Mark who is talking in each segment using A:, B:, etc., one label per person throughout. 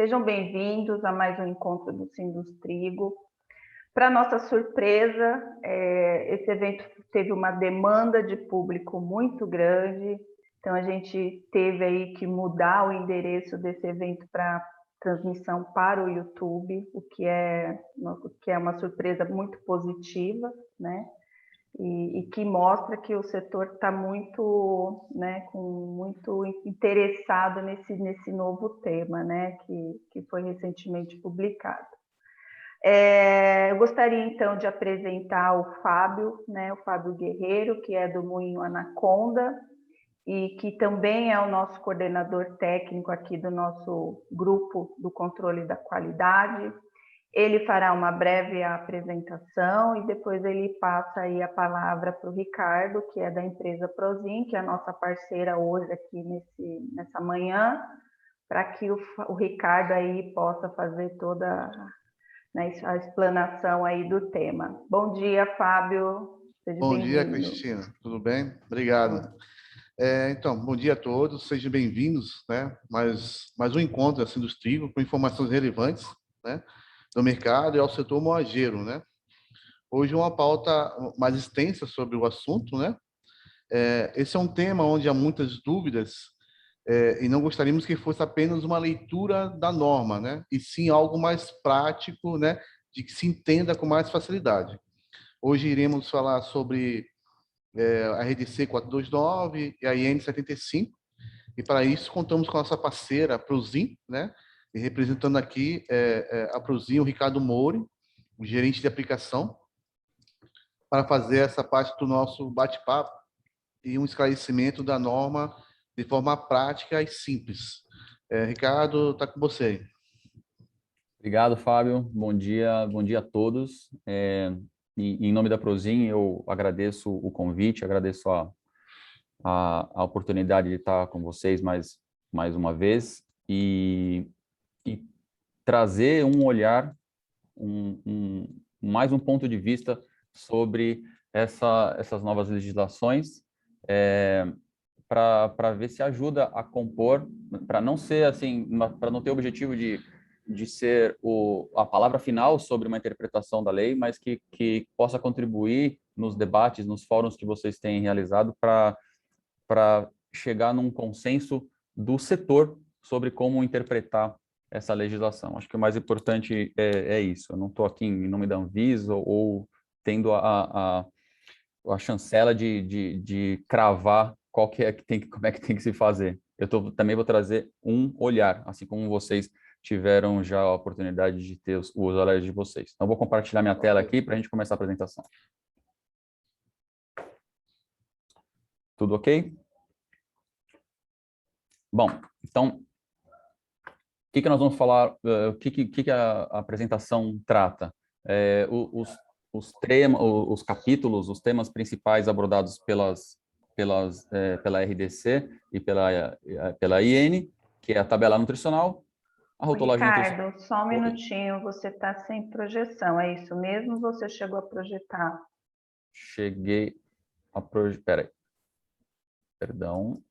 A: Sejam bem-vindos a mais um encontro do Sindustrigo. Para nossa surpresa, esse evento teve uma demanda de público muito grande, então a gente teve aí que mudar o endereço desse evento para transmissão para o YouTube, o que é uma surpresa muito positiva, né? E que mostra que o setor está muito, né, muito interessado nesse novo tema, né, que foi recentemente publicado. Eu gostaria, então, de apresentar o Fábio, né, o Fábio Guerreiro, que é do Moinho Anaconda, e que também é o nosso coordenador técnico aqui do nosso grupo do controle da qualidade. Ele fará uma breve apresentação e depois ele passa aí a palavra para o Ricardo, que é da empresa Prozin, que é a nossa parceira hoje aqui nessa manhã, para que o Ricardo aí possa fazer toda, né, a explanação aí do tema. Bom dia, Fábio. Seja
B: Bom dia,
A: bem-vindo.
B: Cristina. Tudo bem? Obrigado. Então, bom dia a todos. Sejam bem-vindos, né? Mais um encontro assim dos Trigo com informações relevantes, né, do mercado e ao setor moageiro, né? Hoje uma pauta mais extensa sobre o assunto, né? Esse é um tema onde há muitas dúvidas e não gostaríamos que fosse apenas uma leitura da norma, né? E sim algo mais prático, né? De que se entenda com mais facilidade. Hoje iremos falar sobre a RDC 429 e a IN 75, e para isso contamos com a nossa parceira, a Prozin, né? E representando aqui a Prozin, o Ricardo Moura, o gerente de aplicação, para fazer essa parte do nosso bate-papo e um esclarecimento da norma de forma prática e simples. Ricardo, está com você.
C: Obrigado, Fábio. Bom dia a todos. Em nome da Prozin, eu agradeço o convite, agradeço a oportunidade de estar com vocês mais uma vez e trazer um olhar, mais um ponto de vista sobre essas novas legislações, para ver se ajuda a compor, para não ser assim, para não ter o objetivo de ser a palavra final sobre uma interpretação da lei, mas que possa contribuir nos debates, nos fóruns que vocês têm realizado para chegar num consenso do setor sobre como interpretar essa legislação. Acho que o mais importante é isso. Eu não estou aqui em nome da Anvisa ou tendo a chancela de cravar como é que tem que se fazer. Também vou trazer um olhar, assim como vocês tiveram já a oportunidade de ter os olhares de vocês. Então, vou compartilhar minha tela aqui para a gente começar a apresentação. Tudo ok? Bom, então, o que nós vamos falar, o que a apresentação trata? Os capítulos, os temas principais abordados pela RDC e pela IN, que é a tabela nutricional, a rotulagem nutricional.
A: Ricardo, só um minutinho, você está sem projeção, é isso mesmo ou você chegou a projetar?
C: Cheguei a projetar, peraí, perdão.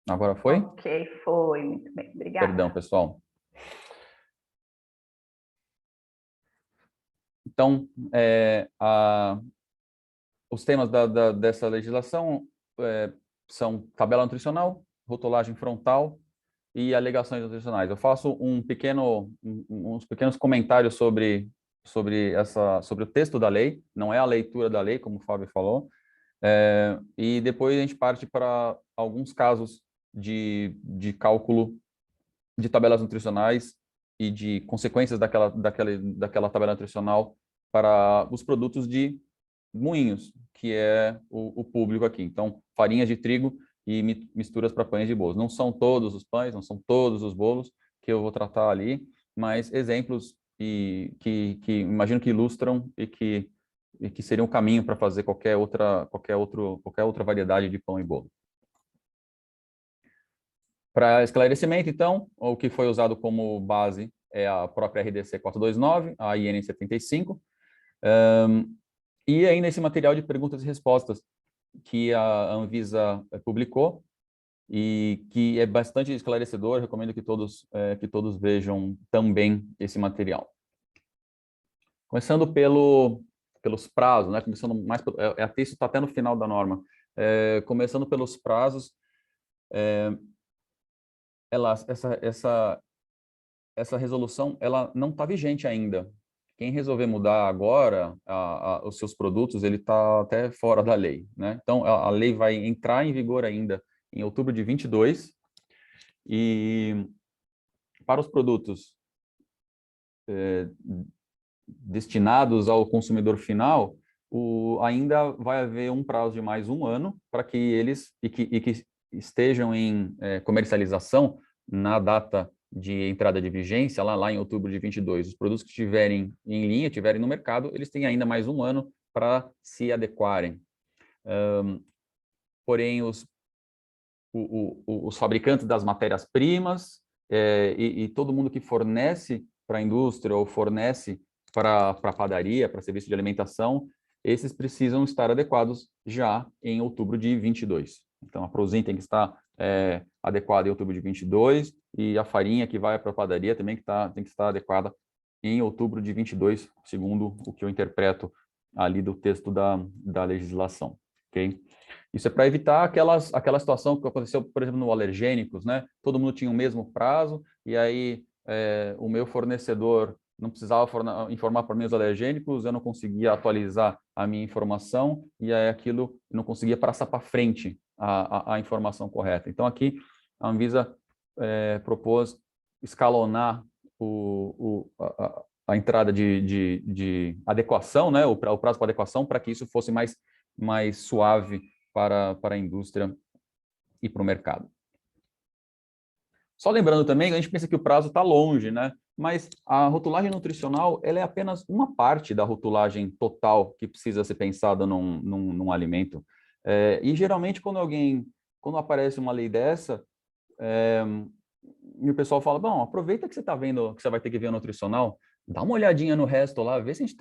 C: Agora foi?
A: Ok, foi, muito bem, obrigada.
C: Perdão, pessoal. Então, os temas dessa legislação são tabela nutricional, rotulagem frontal e alegações nutricionais. Eu faço uns pequenos comentários sobre o texto da lei, não é a leitura da lei, como o Fábio falou, e depois a gente parte para alguns casos de cálculo de tabelas nutricionais e de consequências daquela tabela nutricional para os produtos de moinhos, que é o público aqui. Então, farinhas de trigo e misturas para pães de bolos. Não são todos os pães, não são todos os bolos que eu vou tratar ali, mas exemplos que imagino que ilustram e que seriam um caminho para fazer qualquer outra variedade de pão e bolo. Para esclarecimento, então, o que foi usado como base é a própria RDC 429, a IN 75. E aí, nesse material de perguntas e respostas que a Anvisa publicou, e que é bastante esclarecedor, recomendo que todos vejam também esse material. Começando pelos prazos, né? Começando mais, a texto está até no final da norma. Começando pelos prazos, essa resolução ela não está vigente ainda. Quem resolver mudar agora os seus produtos, ele está até fora da lei, né? Então, a lei vai entrar em vigor ainda em outubro de 22, e para os produtos destinados ao consumidor final, ainda vai haver um prazo de mais um ano para que eles que estejam em comercialização na data de entrada de vigência, lá em outubro de 22. Os produtos que estiverem em linha, estiverem no mercado, eles têm ainda mais um ano para se adequarem. Porém, os fabricantes das matérias-primas e todo mundo que fornece para a indústria ou fornece para a padaria, para serviço de alimentação, esses precisam estar adequados já em outubro de 22. Então, a Prozin tem que estar adequada em outubro de 22, e a farinha que vai para a padaria também tem que estar adequada em outubro de 22, segundo o que eu interpreto ali do texto da legislação. Ok? Isso é para evitar aquela situação que aconteceu, por exemplo, no alergênicos, né? Todo mundo tinha o mesmo prazo, e aí o meu fornecedor não precisava informar para mim os alergênicos, eu não conseguia atualizar a minha informação, e aí aquilo não conseguia passar para frente a informação correta. Então, aqui, a Anvisa propôs escalonar a entrada de adequação, né? O prazo para adequação, para que isso fosse mais suave para a indústria e para o mercado. Só lembrando também, a gente pensa que o prazo está longe, né? Mas a rotulagem nutricional, ela é apenas uma parte da rotulagem total que precisa ser pensada num alimento. E geralmente quando aparece uma lei dessa, e o pessoal fala, bom, aproveita que você está vendo, que você vai ter que ver o nutricional, dá uma olhadinha no resto lá, vê se a gente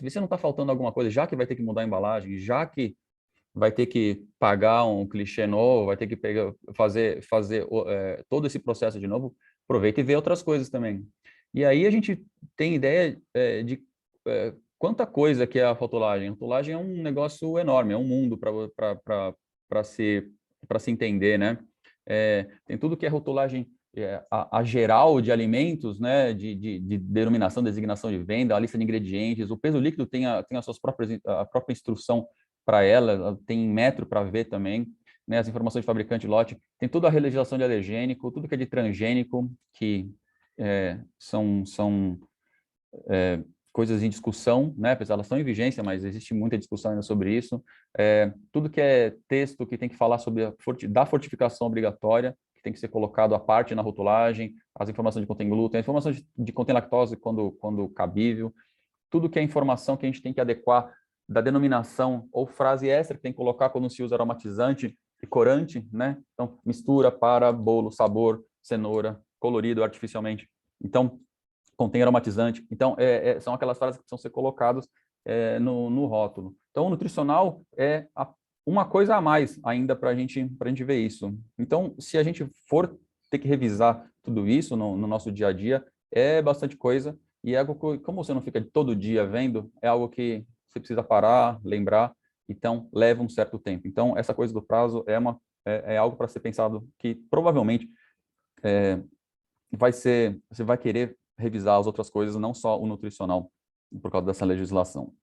C: vê se não está faltando alguma coisa, já que vai ter que mudar a embalagem, já que vai ter que pagar um clichê novo, vai ter que fazer todo esse processo de novo, aproveita e vê outras coisas também. E aí a gente tem ideia de quanta coisa que é a rotulagem. A rotulagem é um negócio enorme, é um mundo para se entender, né? Tem tudo que é rotulagem a geral de alimentos, né? De denominação, designação de venda, a lista de ingredientes, o peso líquido tem a própria instrução para ela tem metro para ver também, né, as informações de fabricante lote, tem toda a legislação de alergênico, tudo que é de transgênico, que são coisas em discussão, né, apesar elas estão em vigência, mas existe muita discussão ainda sobre isso. Tudo que é texto que tem que falar sobre da fortificação obrigatória, que tem que ser colocado à parte na rotulagem, as informações de contém glúten, a informação de contém lactose quando cabível, tudo que é informação que a gente tem que adequar da denominação ou frase extra que tem que colocar quando se usa aromatizante e corante, né? Então, mistura para bolo, sabor, cenoura, colorido artificialmente. Então, contém aromatizante. Então, são aquelas frases que precisam ser colocadas no rótulo. Então, o nutricional é uma coisa a mais ainda para a gente ver isso. Então, se a gente for ter que revisar tudo isso no nosso dia a dia, é bastante coisa, e é algo que, como você não fica todo dia vendo, é algo que você precisa parar, lembrar, então leva um certo tempo. Então, essa coisa do prazo é algo para ser pensado que provavelmente você vai querer revisar as outras coisas, não só o nutricional, por causa dessa legislação.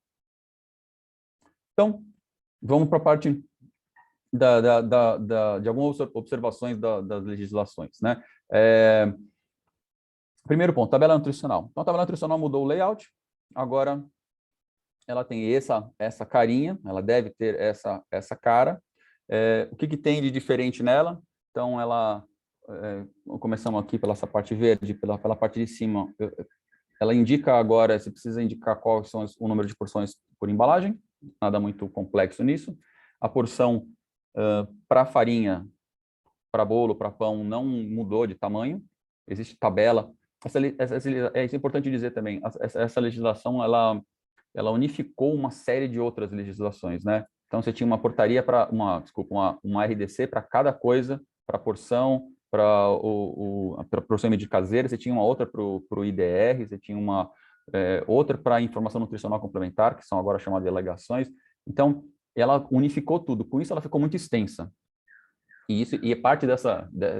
C: Então, vamos para a parte de algumas observações das legislações, né? Primeiro ponto, tabela nutricional. Então, a tabela nutricional mudou o layout, agora ela tem essa carinha, ela deve ter essa cara. O que tem de diferente nela? Então, começamos aqui pela essa parte verde, pela parte de cima. Ela indica agora, você precisa indicar quais são o número de porções por embalagem, nada muito complexo nisso. A porção para farinha, para bolo, para pão, não mudou de tamanho, existe tabela. É importante dizer também, essa legislação, ela ela unificou uma série de outras legislações, né? Então, você tinha uma portaria para uma RDC para cada coisa, para porção, para a porção de caseira, você tinha uma outra para o IDR, você tinha uma outra para informação nutricional complementar, que são agora chamadas de alegações. Então, ela unificou tudo. Com isso, ela ficou muito extensa. E é parte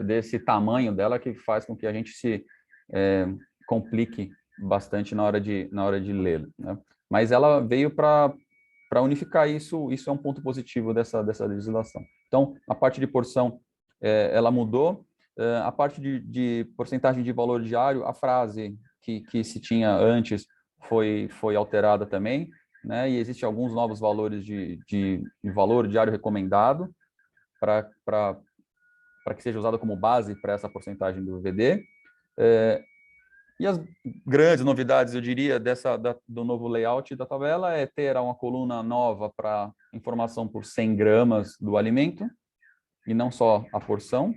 C: desse tamanho dela que faz com que a gente se complique bastante na hora de ler, né? Mas ela veio para unificar isso. Isso é um ponto positivo dessa legislação. Então, a parte de porção, ela mudou. A parte de porcentagem de valor diário, a frase que se tinha antes foi alterada também, né? E existem alguns novos valores de valor diário recomendado para que seja usado como base para essa porcentagem do VD. E as grandes novidades, eu diria, do novo layout da tabela é ter uma coluna nova para informação por 100 gramas do alimento, e não só a porção,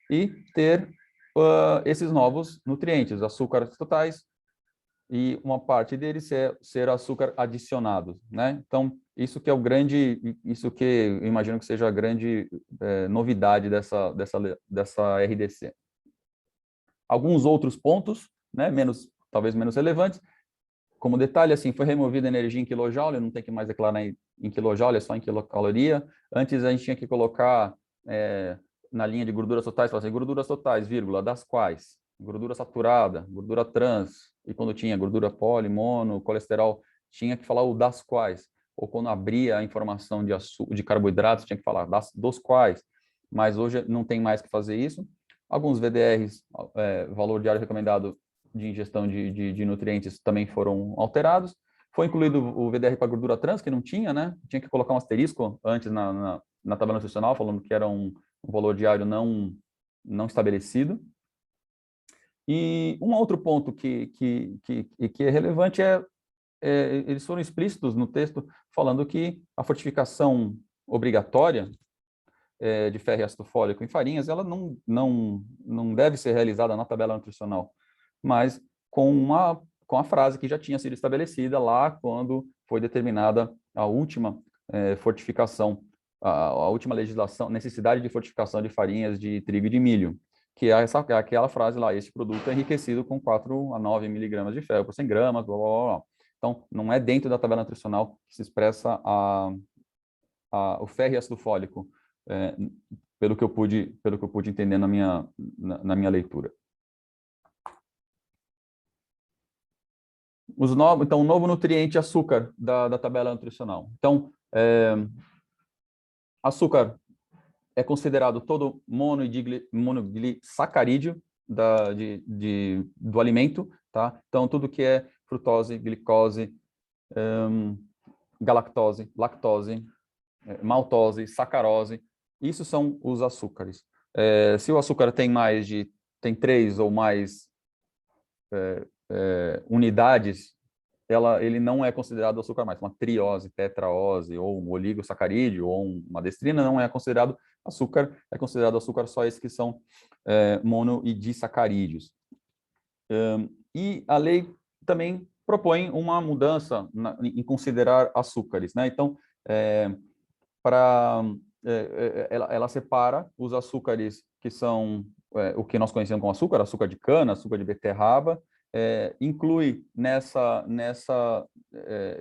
C: e ter esses novos nutrientes, açúcares totais, e uma parte deles ser açúcar adicionado, né? Então, isso que eu imagino que seja a grande novidade dessa RDC. Alguns outros pontos, né, talvez menos relevantes, como detalhe, assim, foi removida a energia em quilojoule, não tem que mais declarar em quilojoule, é só em quilocaloria. Antes a gente tinha que colocar na linha de gorduras totais, falar assim, gorduras totais, vírgula, das quais? Gordura saturada, gordura trans, e quando tinha gordura poli, mono, colesterol, tinha que falar o das quais. Ou quando abria a informação de carboidratos, tinha que falar dos quais. Mas hoje não tem mais que fazer isso. Alguns VDRs, valor diário recomendado de ingestão de nutrientes, também foram alterados. Foi incluído o VDR para gordura trans, que não tinha, né? Tinha que colocar um asterisco antes na tabela nutricional, falando que era um valor diário não estabelecido. E um outro ponto que é relevante eles foram explícitos no texto, falando que a fortificação obrigatória de ferro e ácido fólico em farinhas, ela não deve ser realizada na tabela nutricional, mas com a frase que já tinha sido estabelecida lá quando foi determinada a última fortificação, a última legislação, necessidade de fortificação de farinhas de trigo e de milho, que é aquela frase lá, esse produto é enriquecido com 4 a 9 miligramas de ferro por 100 gramas, blá, blá, blá. Então, não é dentro da tabela nutricional que se expressa o ferro e ácido fólico, pelo que eu pude entender na minha leitura. Então, o novo nutriente açúcar da tabela nutricional. Então, açúcar é considerado todo monoglisacarídeo do alimento, tá? Então, tudo que é frutose, glicose, galactose, lactose, maltose, sacarose, isso são os açúcares. Se o açúcar tem 3 ou mais unidades, ele não é considerado açúcar mais. Uma triose, tetraose, ou um oligosacarídeo, ou uma destrina, não é considerado açúcar, é considerado açúcar só esses que são mono e disacarídeos. E a lei também propõe uma mudança em considerar açúcares, né? Então, ela separa os açúcares que são o que nós conhecemos como açúcar de cana, açúcar de beterraba, inclui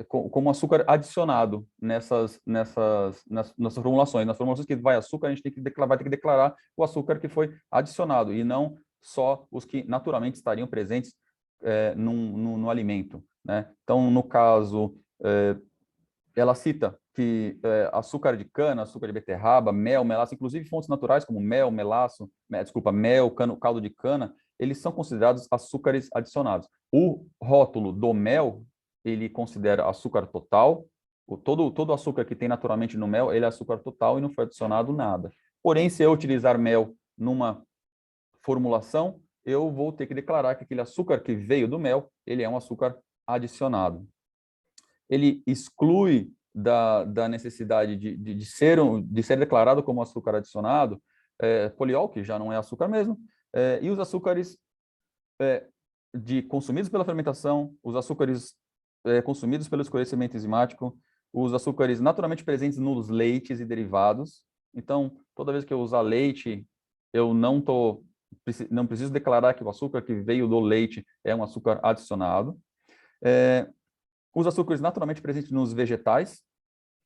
C: como açúcar adicionado nessas formulações. Nas formulações que vai açúcar, a gente vai ter que declarar o açúcar que foi adicionado, e não só os que naturalmente estariam presentes no alimento, né? Então, no caso, ela cita que açúcar de cana, açúcar de beterraba, mel, melaço, inclusive fontes naturais como mel, caldo de cana, eles são considerados açúcares adicionados. O rótulo do mel, ele considera açúcar total, todo açúcar que tem naturalmente no mel, ele é açúcar total e não foi adicionado nada. Porém, se eu utilizar mel numa formulação, eu vou ter que declarar que aquele açúcar que veio do mel, ele é um açúcar adicionado. Ele exclui da necessidade de ser declarado como açúcar adicionado poliol, que já não é açúcar mesmo, e os açúcares consumidos pela fermentação, os açúcares consumidos pelo escurecimento enzimático, os açúcares naturalmente presentes nos leites e derivados. Então, toda vez que eu usar leite, eu não preciso declarar que o açúcar que veio do leite é um açúcar adicionado. Os açúcares naturalmente presentes nos vegetais,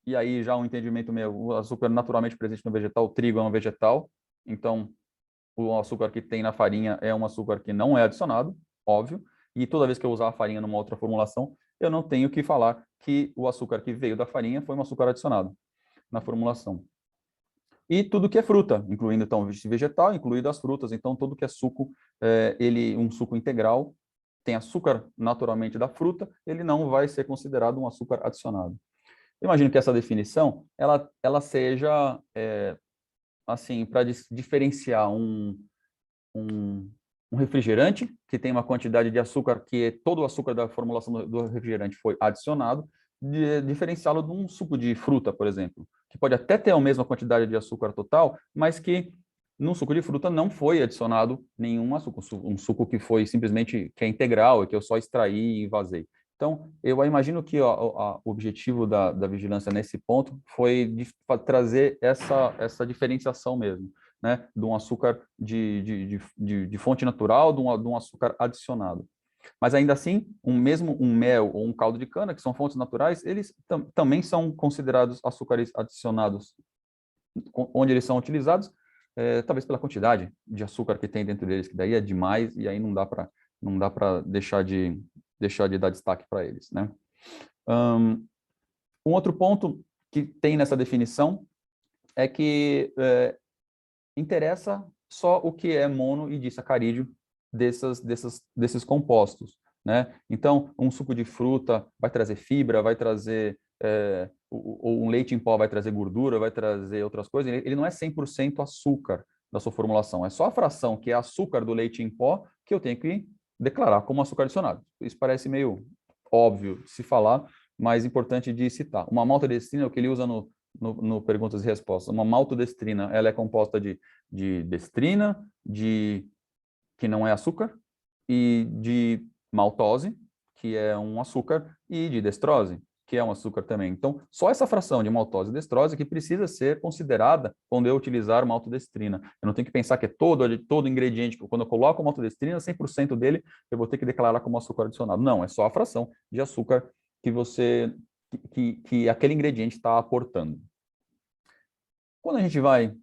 C: e aí já um entendimento meu, o açúcar naturalmente presente no vegetal, o trigo é um vegetal, então o açúcar que tem na farinha é um açúcar que não é adicionado, óbvio, e toda vez que eu usar a farinha numa outra formulação, eu não tenho que falar que o açúcar que veio da farinha foi um açúcar adicionado na formulação. E tudo que é fruta, incluindo então vegetal, incluindo as frutas, então tudo que é suco, um suco integral, tem açúcar naturalmente da fruta, ele não vai ser considerado um açúcar adicionado. Imagino que essa definição, ela seja, assim, para diferenciar um refrigerante, que tem uma quantidade de açúcar, que todo o açúcar da formulação do refrigerante foi adicionado, diferenciá-lo de um suco de fruta, por exemplo, que pode até ter a mesma quantidade de açúcar total, mas que no suco de fruta não foi adicionado nenhum açúcar, um suco que foi simplesmente, que é integral, e que eu só extraí e vazei. Então, eu imagino que o objetivo da vigilância nesse ponto foi trazer essa diferenciação mesmo, né, de um açúcar de fonte natural, de um açúcar adicionado. Mas ainda assim, um mel ou um caldo de cana, que são fontes naturais, eles também são considerados açúcares adicionados, onde eles são utilizados, talvez pela quantidade de açúcar que tem dentro deles, que daí é demais, e aí não dá para deixar de dar destaque para eles, né? Um outro ponto que tem nessa definição é que interessa só o que é mono e disacarídeo desses compostos, né? Então, um suco de fruta vai trazer fibra, vai trazer um leite em pó vai trazer gordura, vai trazer outras coisas. Ele não é 100% açúcar da sua formulação, é só a fração que é açúcar do leite em pó que eu tenho que declarar como açúcar adicionado. Isso parece meio óbvio de se falar, mas importante de citar. Uma maltodestrina, o que ele usa no Perguntas e Respostas, uma maltodestrina, ela é composta de destrina, que não é açúcar, e de maltose, que é um açúcar, e de destrose, que é um açúcar também. Então, só essa fração de maltose e destrose que precisa ser considerada quando eu utilizar maltodestrina. Eu não tenho que pensar que é todo ingrediente, quando eu coloco maltodestrina, 100% dele eu vou ter que declarar como açúcar adicionado. Não, é só a fração de açúcar que aquele ingrediente está aportando. Quando a gente vai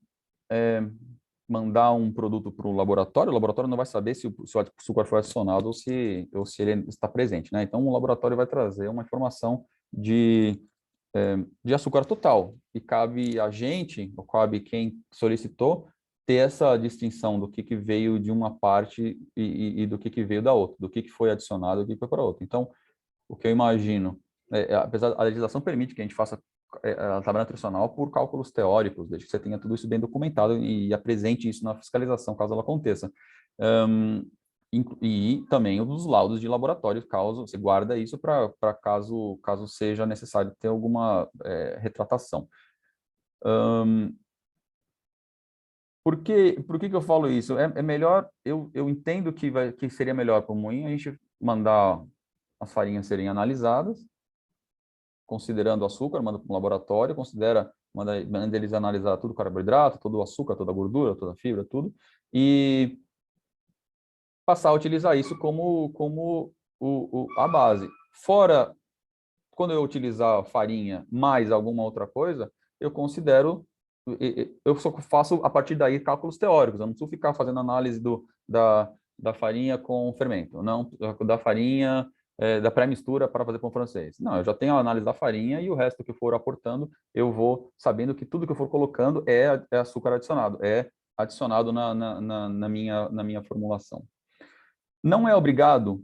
C: mandar um produto para o laboratório não vai saber se o açúcar foi adicionado ou se ele está presente, né? Então, o laboratório vai trazer uma informação de açúcar total, e cabe a gente, ou cabe quem solicitou, ter essa distinção do que veio de uma parte e do que veio da outra, do que foi adicionado e do que foi para outra. Então, o que eu imagino, apesar a legislação permite que a gente faça a tabela nutricional por cálculos teóricos, desde que você tenha tudo isso bem documentado e apresente isso na fiscalização, caso ela aconteça. E também os laudos de laboratório, caso você guarda isso para caso seja necessário ter alguma retratação. Por que eu falo isso? É melhor, eu entendo que seria melhor para o moinho a gente mandar as farinhas serem analisadas, considerando o açúcar, manda para um laboratório, manda eles analisar tudo o carboidrato, todo o açúcar, toda a gordura, toda a fibra, tudo, e passar a utilizar isso como a base. Fora, quando eu utilizar farinha mais alguma outra coisa, eu só faço a partir daí cálculos teóricos, eu não preciso ficar fazendo análise da farinha com fermento, não da farinha da pré-mistura para fazer pão francês. Não, eu já tenho a análise da farinha e o resto que eu for aportando, eu vou sabendo que tudo que eu for colocando é açúcar adicionado, é adicionado na minha formulação. Não é obrigado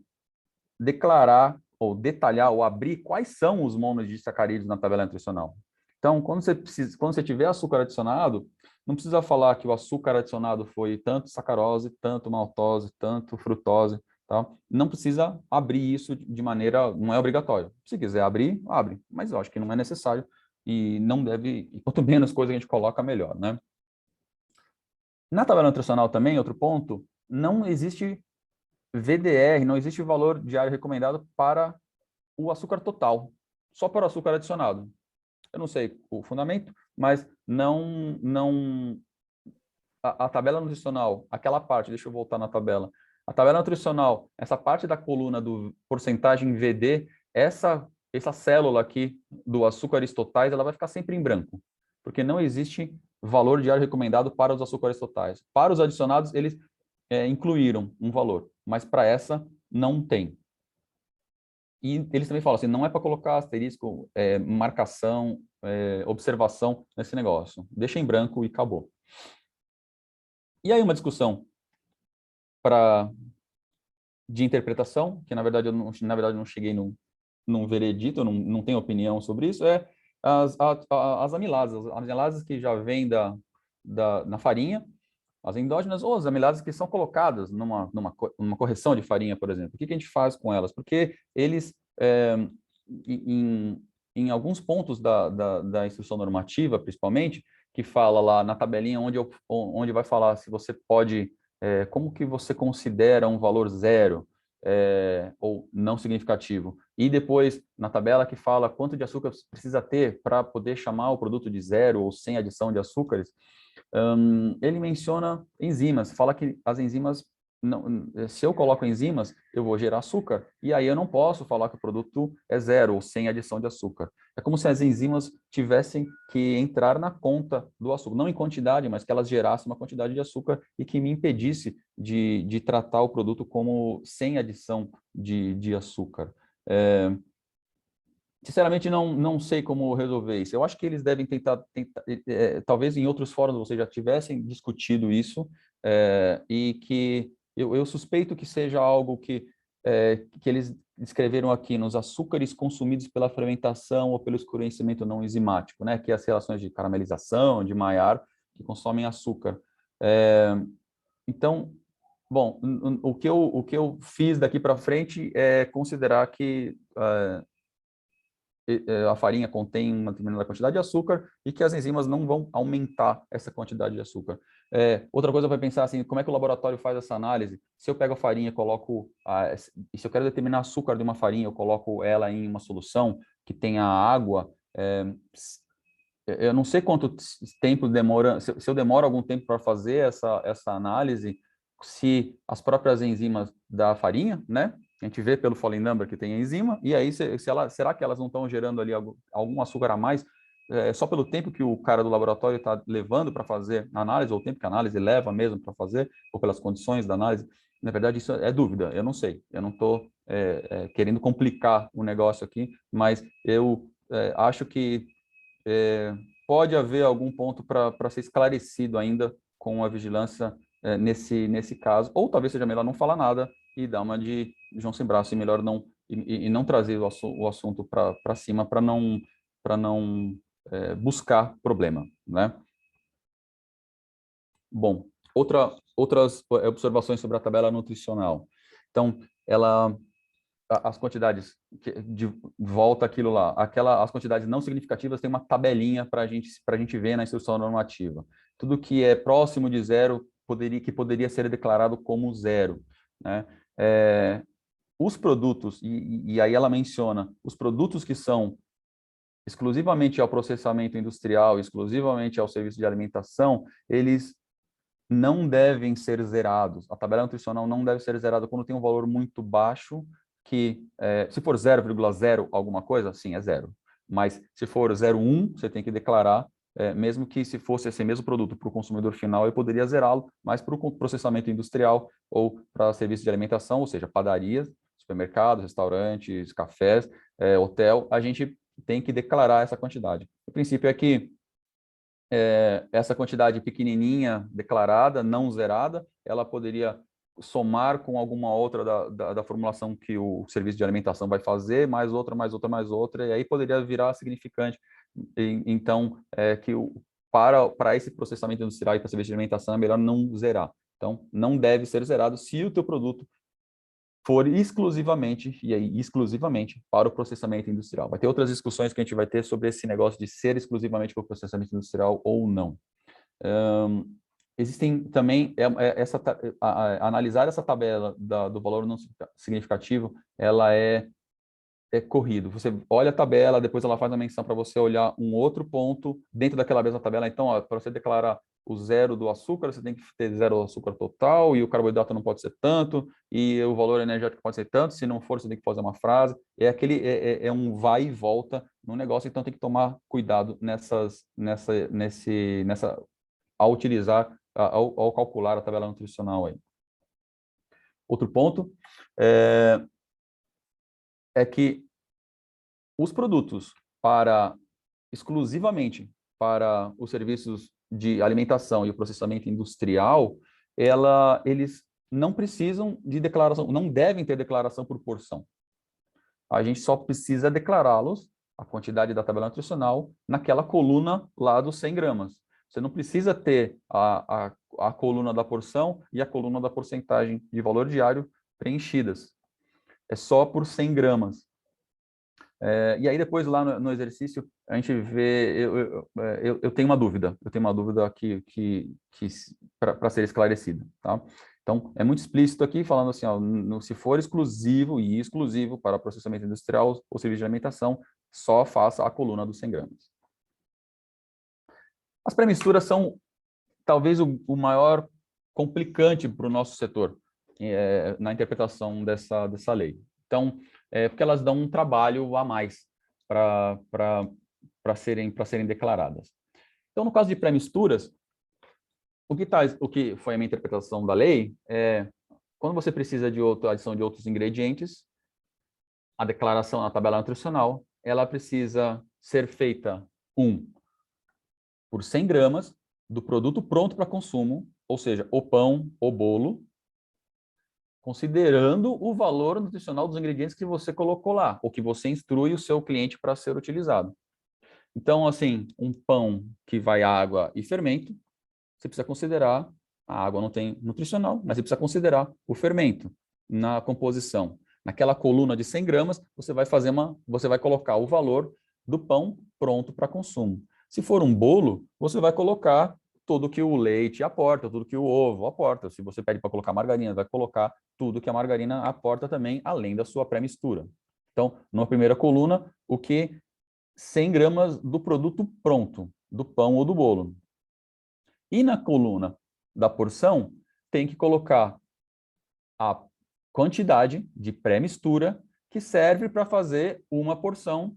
C: declarar ou detalhar ou abrir quais são os monosacarídeos na tabela nutricional. Então, quando você tiver açúcar adicionado, não precisa falar que o açúcar adicionado foi tanto sacarose, tanto maltose, tanto frutose, tá? Não precisa abrir isso de maneira, não é obrigatório. Se quiser abrir, abre, mas eu acho que não é necessário e não deve, e quanto menos coisa a gente coloca, melhor, né? Na tabela nutricional também, outro ponto, não existe VDR, não existe valor diário recomendado para o açúcar total, só para o açúcar adicionado. Eu não sei o fundamento, mas a tabela nutricional, aquela parte, deixa eu voltar na tabela. A tabela nutricional, essa parte da coluna do porcentagem VD, essa célula aqui do açúcares totais, ela vai ficar sempre em branco, porque não existe valor diário recomendado para os açúcares totais. Para os adicionados, eles incluíram um valor, mas para essa não tem. E eles também falam assim, não é para colocar asterisco, marcação, observação nesse negócio. Deixa em branco e acabou. E aí uma discussão de interpretação, que na verdade eu não cheguei num veredito, eu não tenho opinião sobre isso, as amilases. As amilases que já vêm na farinha, as endógenas ou as amilases que são colocadas numa correção de farinha, por exemplo. O que a gente faz com elas? Porque eles, em alguns pontos da instrução normativa, principalmente, que fala lá na tabelinha onde vai falar se você pode, como que você considera um valor zero ou não significativo. E depois, na tabela que fala quanto de açúcar precisa ter para poder chamar o produto de zero ou sem adição de açúcares, ele menciona enzimas, fala que as enzimas, se eu coloco enzimas, eu vou gerar açúcar, e aí eu não posso falar que o produto é zero ou sem adição de açúcar. É como se as enzimas tivessem que entrar na conta do açúcar, não em quantidade, mas que elas gerassem uma quantidade de açúcar e que me impedisse de tratar o produto como sem adição de açúcar. Sinceramente, não sei como resolver isso. Eu acho que eles devem tentar talvez em outros fóruns vocês já tivessem discutido isso, e que eu suspeito que seja algo que eles escreveram aqui nos açúcares consumidos pela fermentação ou pelo escurecimento não enzimático, né? Que é as relações de caramelização, de Maillard, que consomem açúcar. Então, bom, o que eu fiz daqui para frente é considerar que a farinha contém uma determinada quantidade de açúcar e que as enzimas não vão aumentar essa quantidade de açúcar. Outra coisa vai pensar assim, como é que o laboratório faz essa análise? Se eu pego a farinha e coloco, se eu quero determinar açúcar de uma farinha, eu coloco ela em uma solução que tenha água, eu não sei quanto tempo demora, se eu demoro algum tempo para fazer essa análise, se as próprias enzimas da farinha, né? A gente vê pelo Foley Number que tem enzima, e aí será que elas não estão gerando ali algum açúcar a mais, só pelo tempo que o cara do laboratório está levando para fazer a análise, ou o tempo que a análise leva mesmo para fazer, ou pelas condições da análise? Na verdade, isso é dúvida, eu não sei, eu não estou querendo complicar o negócio aqui, mas eu acho que pode haver algum ponto para ser esclarecido ainda com a vigilância nesse caso, ou talvez seja melhor não falar nada e dar uma de João sem braço, e melhor não trazer o assunto para cima para não buscar problema, né? Bom, outras observações sobre a tabela nutricional. Então, as quantidades, de volta aquilo lá, as quantidades não significativas tem uma tabelinha para a gente ver na instrução normativa. Tudo que é próximo de zero poderia ser declarado como zero, né? Os produtos, e aí ela menciona, os produtos que são exclusivamente ao processamento industrial, exclusivamente ao serviço de alimentação, eles não devem ser zerados. A tabela nutricional não deve ser zerada quando tem um valor muito baixo, que se for 0,0 alguma coisa, sim, é zero. Mas se for 0,1, você tem que declarar, mesmo que se fosse esse mesmo produto para o consumidor final, eu poderia zerá-lo, mas para o processamento industrial ou para serviço de alimentação, ou seja, padarias, supermercados, restaurantes, cafés, hotel, a gente tem que declarar essa quantidade. O princípio é que essa quantidade pequenininha declarada, não zerada, ela poderia somar com alguma outra da formulação que o serviço de alimentação vai fazer, mais outra, mais outra, mais outra, e aí poderia virar significante. Então, para esse processamento industrial e para serviço de alimentação é melhor não zerar. Então, não deve ser zerado se o teu produto for exclusivamente, e aí exclusivamente, para o processamento industrial. Vai ter outras discussões que a gente vai ter sobre esse negócio de ser exclusivamente para o processamento industrial ou não. Existem também, analisar essa tabela do valor não significativo, ela é corrido. Você olha a tabela, depois ela faz a menção para você olhar um outro ponto dentro daquela mesma tabela. Então, para você declarar o zero do açúcar, você tem que ter zero do açúcar total, e o carboidrato não pode ser tanto, e o valor energético pode ser tanto. Se não for, você tem que fazer uma frase. É um vai e volta no negócio, então tem que tomar cuidado ao utilizar, ao calcular a tabela nutricional aí. Outro ponto é que os produtos exclusivamente para os serviços de alimentação e o processamento industrial, eles não precisam de declaração, não devem ter declaração por porção. A gente só precisa declará-los, a quantidade da tabela nutricional, naquela coluna lá dos 100 gramas. Você não precisa ter a coluna da porção e a coluna da porcentagem de valor diário preenchidas. É só por 100 gramas. E aí depois lá no exercício a gente vê, eu tenho uma dúvida, aqui para ser esclarecida, tá? Então é muito explícito aqui falando assim, ó, se for exclusivo para processamento industrial ou serviço de alimentação, só faça a coluna dos 100 gramas. As pré-misturas são talvez o maior complicante para o nosso setor na interpretação dessa lei. Então, porque elas dão um trabalho a mais para serem declaradas. Então, no caso de pré-misturas, o que foi a minha interpretação da lei é quando você precisa de adição de outros ingredientes, a declaração na tabela nutricional, ela precisa ser feita por 100 gramas do produto pronto para consumo, ou seja, o pão, o bolo, considerando o valor nutricional dos ingredientes que você colocou lá, ou que você instrui o seu cliente para ser utilizado. Então, assim, um pão que vai água e fermento, você precisa considerar, a água não tem nutricional, mas você precisa considerar o fermento na composição. Naquela coluna de 100 gramas, você vai colocar o valor do pão pronto para consumo. Se for um bolo, você vai colocar tudo que o leite aporta, tudo que o ovo aporta. Se você pede para colocar margarina, vai colocar tudo que a margarina aporta também, além da sua pré-mistura. Então, na primeira coluna, 100 gramas do produto pronto, do pão ou do bolo. E na coluna da porção, tem que colocar a quantidade de pré-mistura que serve para fazer uma porção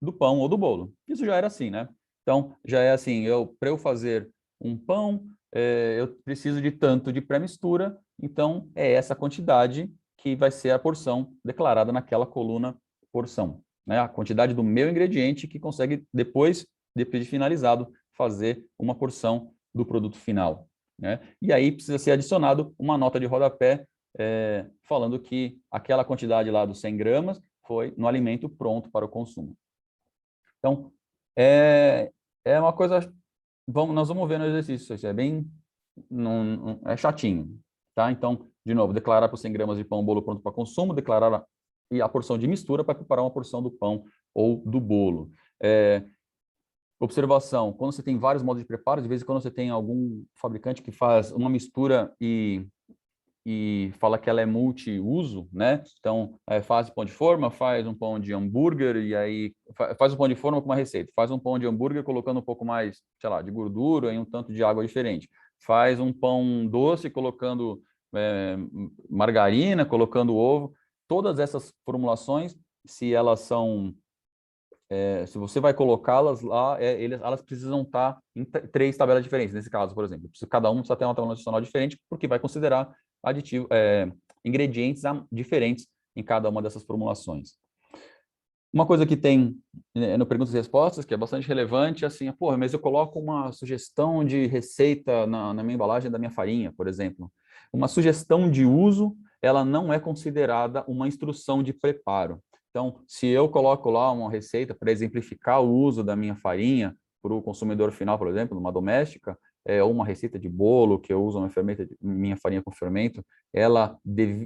C: do pão ou do bolo. Isso já era assim, né? Então, já é assim, para eu fazer um pão, eu preciso de tanto de pré-mistura, então é essa quantidade que vai ser a porção declarada naquela coluna porção, né? A quantidade do meu ingrediente que consegue, depois de finalizado, fazer uma porção do produto final, né? E aí precisa ser adicionado uma nota de rodapé falando que aquela quantidade lá dos 100 gramas foi no alimento pronto para o consumo. Então, é uma coisa... nós vamos ver no exercício, isso é bem... é chatinho, tá? Então, de novo, declarar por 100 gramas de pão ou bolo pronto para consumo, declarar a porção de mistura para preparar uma porção do pão ou do bolo. Observação, quando você tem vários modos de preparo, de vez em quando você tem algum fabricante que faz uma mistura e fala que ela é multiuso, né? Então, faz pão de forma, faz um pão de hambúrguer e aí faz um pão de forma com uma receita. Faz um pão de hambúrguer colocando um pouco mais, sei lá, de gordura e um tanto de água diferente. Faz um pão doce colocando margarina, colocando ovo. Todas essas formulações, se elas são... se você vai colocá-las lá, elas precisam estar em 3 tabelas diferentes. Nesse caso, por exemplo, cada um precisa ter uma tabela nutricional diferente, porque vai considerar ingredientes diferentes em cada uma dessas formulações. Uma coisa que tem no Perguntas e Respostas, que é bastante relevante, é assim, mas eu coloco uma sugestão de receita na minha embalagem da minha farinha, por exemplo. Uma sugestão de uso, ela não é considerada uma instrução de preparo. Então, se eu coloco lá uma receita para exemplificar o uso da minha farinha para o consumidor final, por exemplo, numa doméstica, ou uma receita de bolo que eu uso minha farinha com fermento,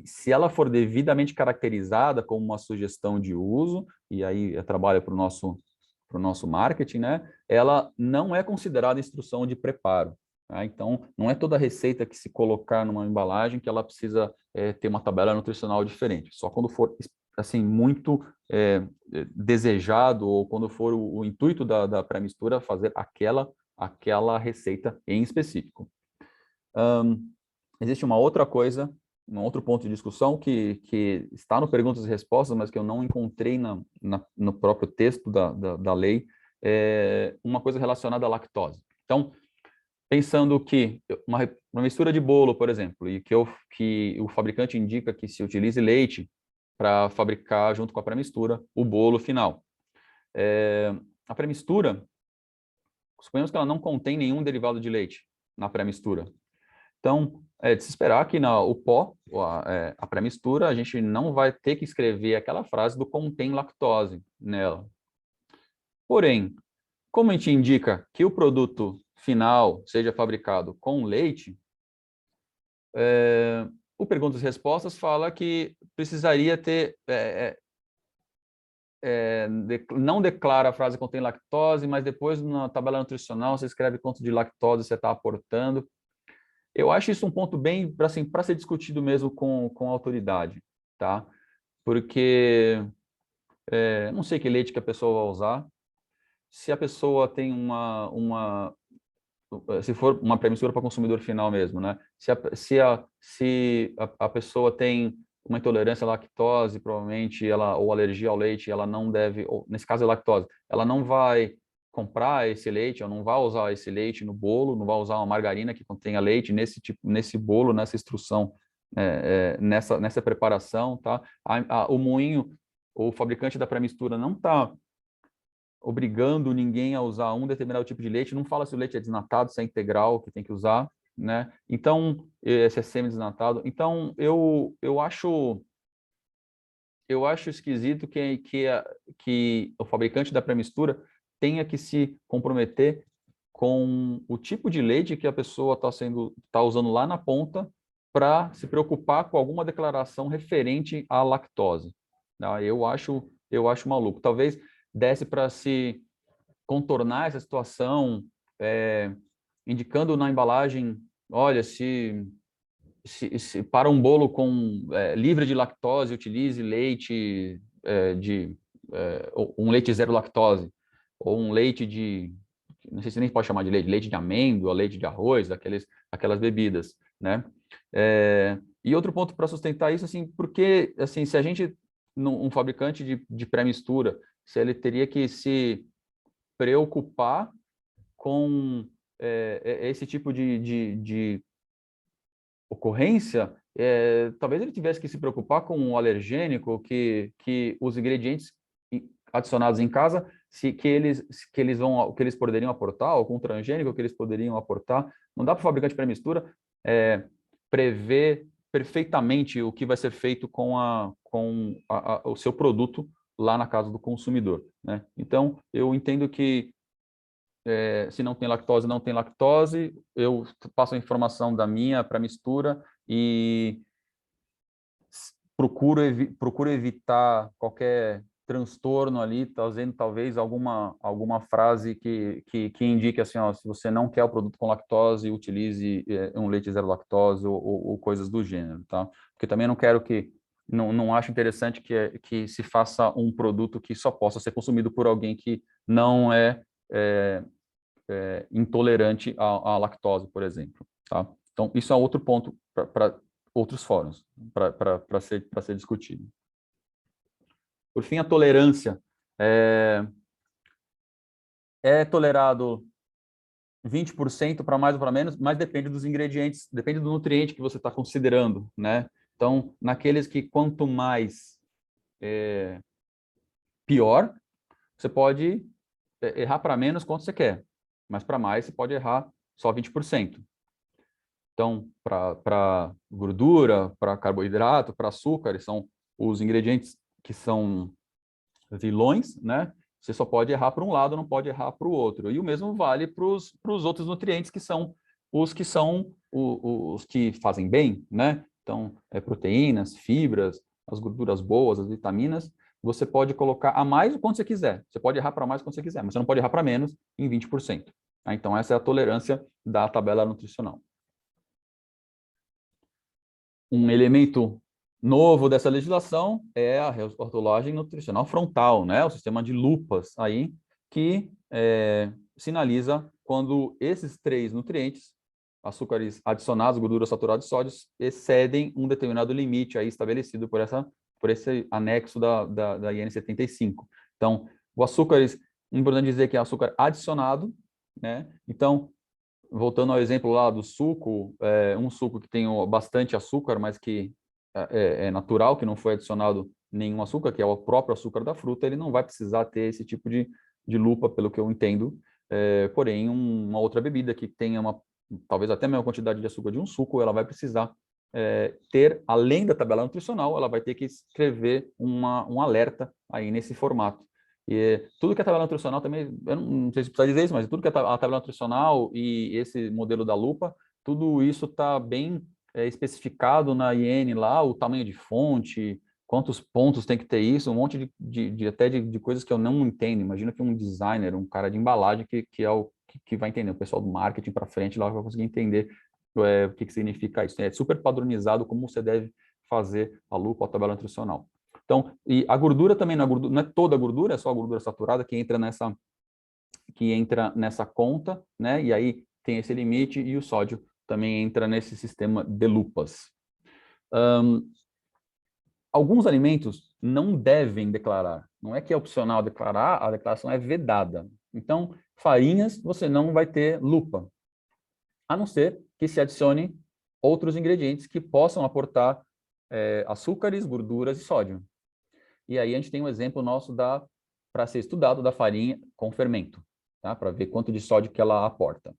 C: se ela for devidamente caracterizada como uma sugestão de uso, e aí eu trabalho para o nosso marketing, né? Ela não é considerada instrução de preparo. Tá? Então, não é toda receita que se colocar numa embalagem que ela precisa ter uma tabela nutricional diferente. Só quando for assim, muito desejado, ou quando for o intuito da pré-mistura, fazer aquela receita em específico. Existe uma outra coisa, um outro ponto de discussão que está no Perguntas e Respostas, mas que eu não encontrei no próprio texto da lei, uma coisa relacionada à lactose. Então, pensando que uma mistura de bolo, por exemplo, e que o fabricante indica que se utilize leite para fabricar, junto com a pré-mistura, o bolo final. A pré-mistura, suponhamos que ela não contém nenhum derivado de leite na pré-mistura. Então, é de se esperar que o pó, a pré-mistura, a gente não vai ter que escrever aquela frase do contém lactose nela. Porém, como a gente indica que o produto final seja fabricado com leite, o Perguntas e Respostas fala que precisaria ter... não declara a frase contém lactose, mas depois na tabela nutricional você escreve quanto de lactose você está aportando. Eu acho isso um ponto bem, assim, para ser discutido mesmo com a autoridade, tá? Porque não sei que leite que a pessoa vai usar. Se a pessoa tem se for uma pré-mistura para consumidor final mesmo, né? Se a pessoa tem uma intolerância à lactose, provavelmente, ou alergia ao leite, ela não deve, ou, nesse caso é lactose, ela não vai comprar esse leite, ou não vai usar esse leite no bolo, não vai usar uma margarina que contenha leite nesse bolo, nessa instrução, nessa preparação, tá? O moinho, o fabricante da pré-mistura não está obrigando ninguém a usar um determinado tipo de leite, não fala se o leite é desnatado, se é integral, que tem que usar, né? Então, se é semi-desnatado. Então, eu acho esquisito que o fabricante da pré-mistura tenha que se comprometer com o tipo de leite que a pessoa está usando lá na ponta para se preocupar com alguma declaração referente à lactose. Tá? Eu acho maluco. Talvez desse para se contornar essa situação, indicando na embalagem, olha, se para um bolo livre de lactose, utilize leite um leite zero lactose, ou um leite não sei se nem pode chamar de leite de amêndoa, leite de arroz, aquelas bebidas, né? E outro ponto para sustentar isso, assim, porque, assim, se a gente, um fabricante de pré-mistura, se ele teria que se preocupar com esse tipo de ocorrência, talvez ele tivesse que se preocupar com o alergênico, que os ingredientes adicionados em casa, que eles poderiam aportar, ou com o transgênico que eles poderiam aportar. Não dá para o fabricante pré-mistura prever perfeitamente o que vai ser feito com o seu produto lá na casa do consumidor, né? Então, eu entendo que se não tem lactose, não tem lactose, eu passo a informação da minha pré-mistura e procuro evitar qualquer transtorno ali, trazendo talvez alguma frase que indique assim, ó, se você não quer o produto com lactose, utilize um leite zero lactose ou coisas do gênero, tá? Porque também não quero não acho interessante que se faça um produto que só possa ser consumido por alguém que não é intolerante à lactose, por exemplo, tá? Então, isso é outro ponto para outros fóruns, para ser discutido. Por fim, a tolerância. É tolerado 20% para mais ou para menos, mas depende dos ingredientes, depende do nutriente que você está considerando, né? Então, naqueles que quanto mais pior, você pode errar para menos quanto você quer, mas para mais você pode errar só 20%. Então, para gordura, para carboidrato, para açúcar, são os ingredientes que são vilões, né? Você só pode errar para um lado, não pode errar para o outro. E o mesmo vale para os outros nutrientes, que são os que fazem bem, né? Então, proteínas, fibras, as gorduras boas, as vitaminas, você pode colocar a mais o quanto você quiser. Você pode errar para mais o quanto você quiser, mas você não pode errar para menos em 20%. Tá? Então, essa é a tolerância da tabela nutricional. Um elemento novo dessa legislação é a rotulagem nutricional frontal, né? O sistema de lupas aí que sinaliza quando esses 3 nutrientes, açúcares adicionados, gorduras saturadas e sódios, excedem um determinado limite aí estabelecido por esse anexo da IN 75. Então, o açúcares, importante dizer que é açúcar adicionado, né? Então, voltando ao exemplo lá do suco, um suco que tem bastante açúcar, mas que é natural, que não foi adicionado nenhum açúcar, que é o próprio açúcar da fruta, ele não vai precisar ter esse tipo de lupa, pelo que eu entendo. Porém, uma outra bebida que tenha talvez até a mesma quantidade de açúcar de um suco, ela vai precisar ter, além da tabela nutricional, ela vai ter que escrever um alerta aí nesse formato. E tudo que é tabela nutricional também, eu não sei se precisa dizer isso, mas tudo que é a tabela nutricional e esse modelo da lupa, tudo isso está bem especificado na IN lá, o tamanho de fonte, quantos pontos tem que ter isso, um monte até de coisas que eu não entendo. Imagina que um designer, um cara de embalagem que é o que vai entender, o pessoal do marketing para frente lá vai conseguir entender o que significa isso. É super padronizado como você deve fazer a lupa, a tabela nutricional. Então, e a gordura também não é toda a gordura, é só a gordura saturada que entra nessa conta, né? E aí tem esse limite e o sódio também entra nesse sistema de lupas. Alguns alimentos não devem declarar. Não é que é opcional declarar, a declaração é vedada. Então, farinhas você não vai ter lupa, a não ser que se adicione outros ingredientes que possam aportar açúcares, gorduras e sódio. E aí a gente tem um exemplo nosso para ser estudado da farinha com fermento, tá? Para ver quanto de sódio que ela aporta.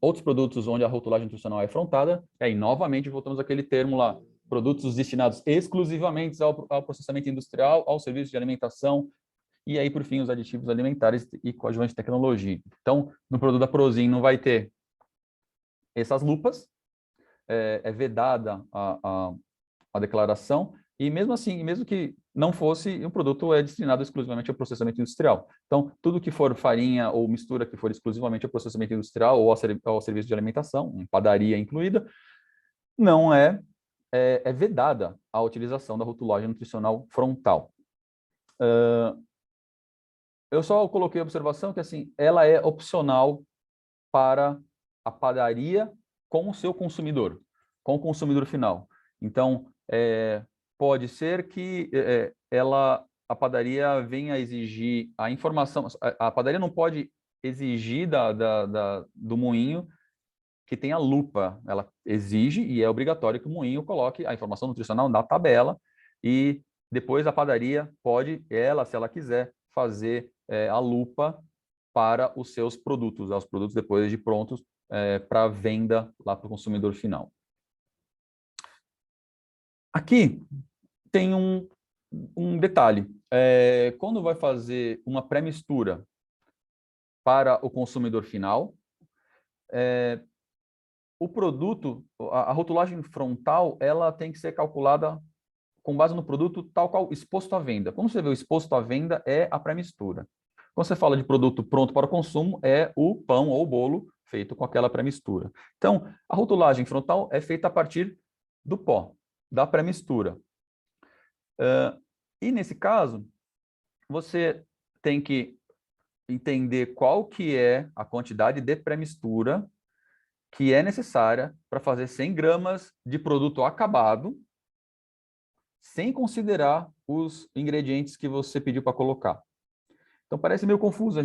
C: Outros produtos onde a rotulagem nutricional é afrontada, e novamente voltamos àquele termo lá, produtos destinados exclusivamente ao processamento industrial, ao serviço de alimentação, e aí, por fim, os aditivos alimentares e coadjuvantes de tecnologia. Então, no produto da Prozin não vai ter essas lupas, é vedada a declaração, e mesmo assim, mesmo que não fosse, um produto é destinado exclusivamente ao processamento industrial. Então, tudo que for farinha ou mistura que for exclusivamente ao processamento industrial ou ao serviço de alimentação, padaria incluída, não é vedada a utilização da rotulagem nutricional frontal. Eu só coloquei a observação que assim, ela é opcional para a padaria com o seu consumidor, com o consumidor final. Então, pode ser que a padaria venha exigir a informação, a padaria não pode exigir do moinho que tenha lupa, ela exige e é obrigatório que o moinho coloque a informação nutricional na tabela e depois a padaria pode, se ela quiser, fazer a lupa para os seus produtos, os produtos depois de prontos para venda lá para o consumidor final. Aqui tem um detalhe. Quando vai fazer uma pré-mistura para o consumidor final, o produto, a rotulagem frontal, ela tem que ser calculada com base no produto tal qual exposto à venda. Como você vê, o exposto à venda é a pré-mistura. Quando você fala de produto pronto para o consumo, é o pão ou o bolo feito com aquela pré-mistura. Então, a rotulagem frontal é feita a partir do pó, da pré-mistura. E nesse caso, você tem que entender qual que é a quantidade de pré-mistura que é necessária para fazer 100 gramas de produto acabado, sem considerar os ingredientes que você pediu para colocar. Então, parece meio confuso a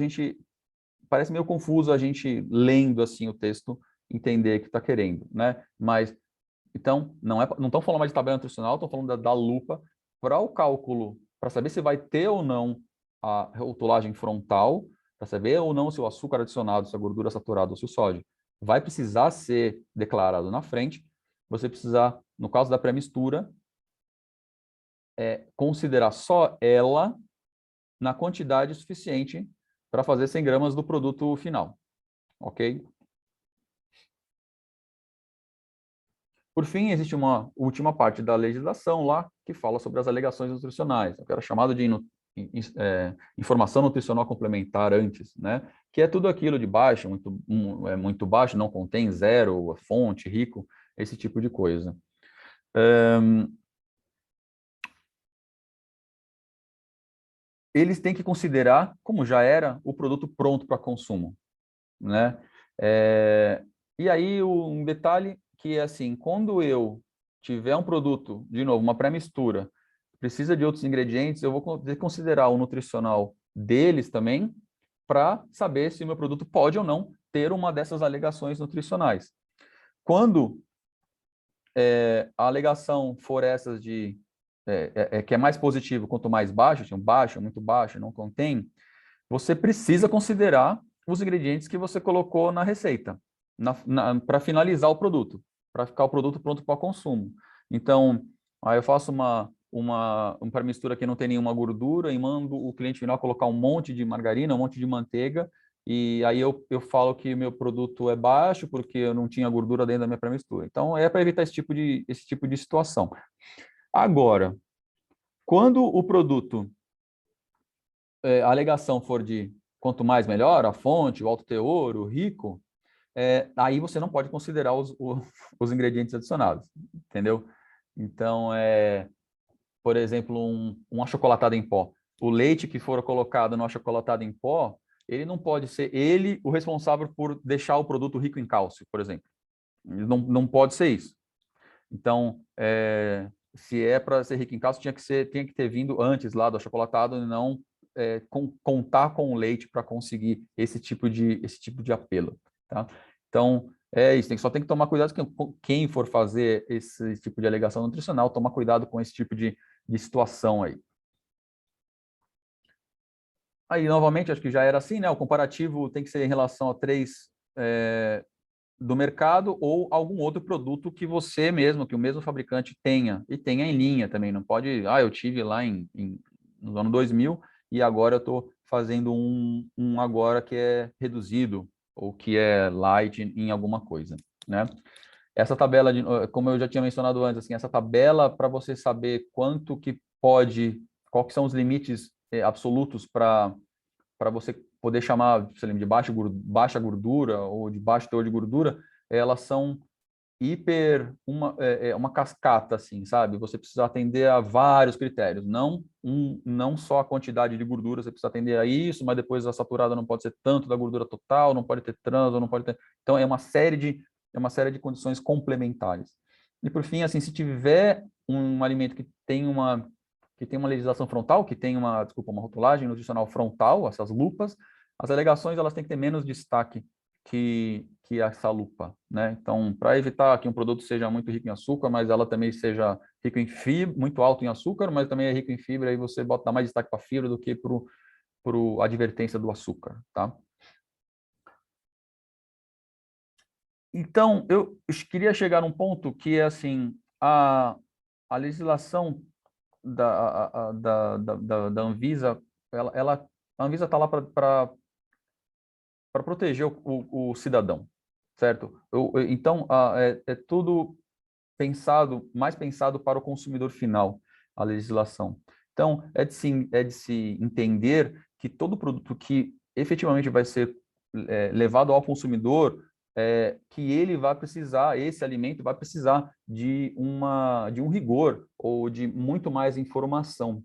C: gente lendo assim o texto, entender o que está querendo, né? Mas, então, não estão falando mais de tabela nutricional, estão falando da lupa para o cálculo, para saber se vai ter ou não a rotulagem frontal, para saber ou não se o açúcar adicionado, se a gordura saturada ou se o sódio vai precisar ser declarado na frente, você precisar, no caso da pré-mistura, considerar só ela na quantidade suficiente para fazer 100 gramas do produto final, ok? Por fim, existe uma última parte da legislação lá que fala sobre as alegações nutricionais, que era chamado de informação nutricional complementar antes, né? Que é tudo aquilo de baixo, muito baixo, não contém, zero, fonte, rico, esse tipo de coisa. eles têm que considerar, como já era, o produto pronto para consumo, né? E aí, um detalhe que é assim, quando eu tiver um produto, de novo, uma pré-mistura, precisa de outros ingredientes, eu vou ter que considerar o nutricional deles também, para saber se o meu produto pode ou não ter uma dessas alegações nutricionais. Quando a alegação for essas de que é mais positivo quanto mais baixo, assim, baixo, muito baixo, não contém, você precisa considerar os ingredientes que você colocou na receita, para finalizar o produto, para ficar o produto pronto para consumo. Então, aí eu faço uma mistura que não tem nenhuma gordura e mando o cliente final colocar um monte de margarina, um monte de manteiga, e aí eu falo que meu produto é baixo porque eu não tinha gordura dentro da minha pré-mistura. Então, é para evitar esse tipo de situação. Agora, quando o produto, a alegação for de quanto mais melhor, a fonte, o alto teor, o rico, aí você não pode considerar os ingredientes adicionados, entendeu? Então, por exemplo, um achocolatado em pó. O leite que for colocado no achocolatado em pó, ele não pode ser ele o responsável por deixar o produto rico em cálcio, por exemplo. Não pode ser isso. Então, se é para ser rico em cálcio, tinha que ter vindo antes lá do achocolatado e não contar com o leite para conseguir esse tipo de apelo, tá? Então, é isso. Só tem que tomar cuidado com quem for fazer esse tipo de alegação nutricional, tomar cuidado com esse tipo de situação aí. Aí, novamente, acho que já era assim, né? O comparativo tem que ser em relação a 3 do mercado ou algum outro produto que você mesmo, que o mesmo fabricante tenha, e tenha em linha também. Não pode, eu tive lá no ano 2000 e agora eu estou fazendo um agora que é reduzido ou que é light em alguma coisa, né? Essa tabela, como eu já tinha mencionado antes, assim, essa tabela para você saber quanto que pode, quais que são os limites absolutos para você poder chamar, sei lá, de baixa gordura ou de baixo teor de gordura, elas são uma cascata, assim, sabe? Você precisa atender a vários critérios, não só a quantidade de gordura, você precisa atender a isso, mas depois a saturada não pode ser tanto da gordura total, não pode ter trans, não pode ter... Então, é uma série de condições complementares. E, por fim, assim, se tiver um alimento que tem uma legislação frontal, que tem uma rotulagem nutricional frontal, essas lupas, as alegações elas têm que ter menos destaque que essa lupa, né? Então, para evitar que um produto seja muito rico em açúcar, mas ela também seja rico em fibra, muito alto em açúcar, mas também é rico em fibra, aí você dá mais destaque para a fibra do que para a advertência do açúcar, tá? Então, eu queria chegar num ponto que é assim, a legislação da Anvisa, a Anvisa está lá para proteger o cidadão, certo? Então, é tudo mais pensado para o consumidor final, a legislação. Então, é de se entender que todo produto que efetivamente vai ser levado ao consumidor, que ele vai precisar, esse alimento vai precisar de um rigor ou de muito mais informação.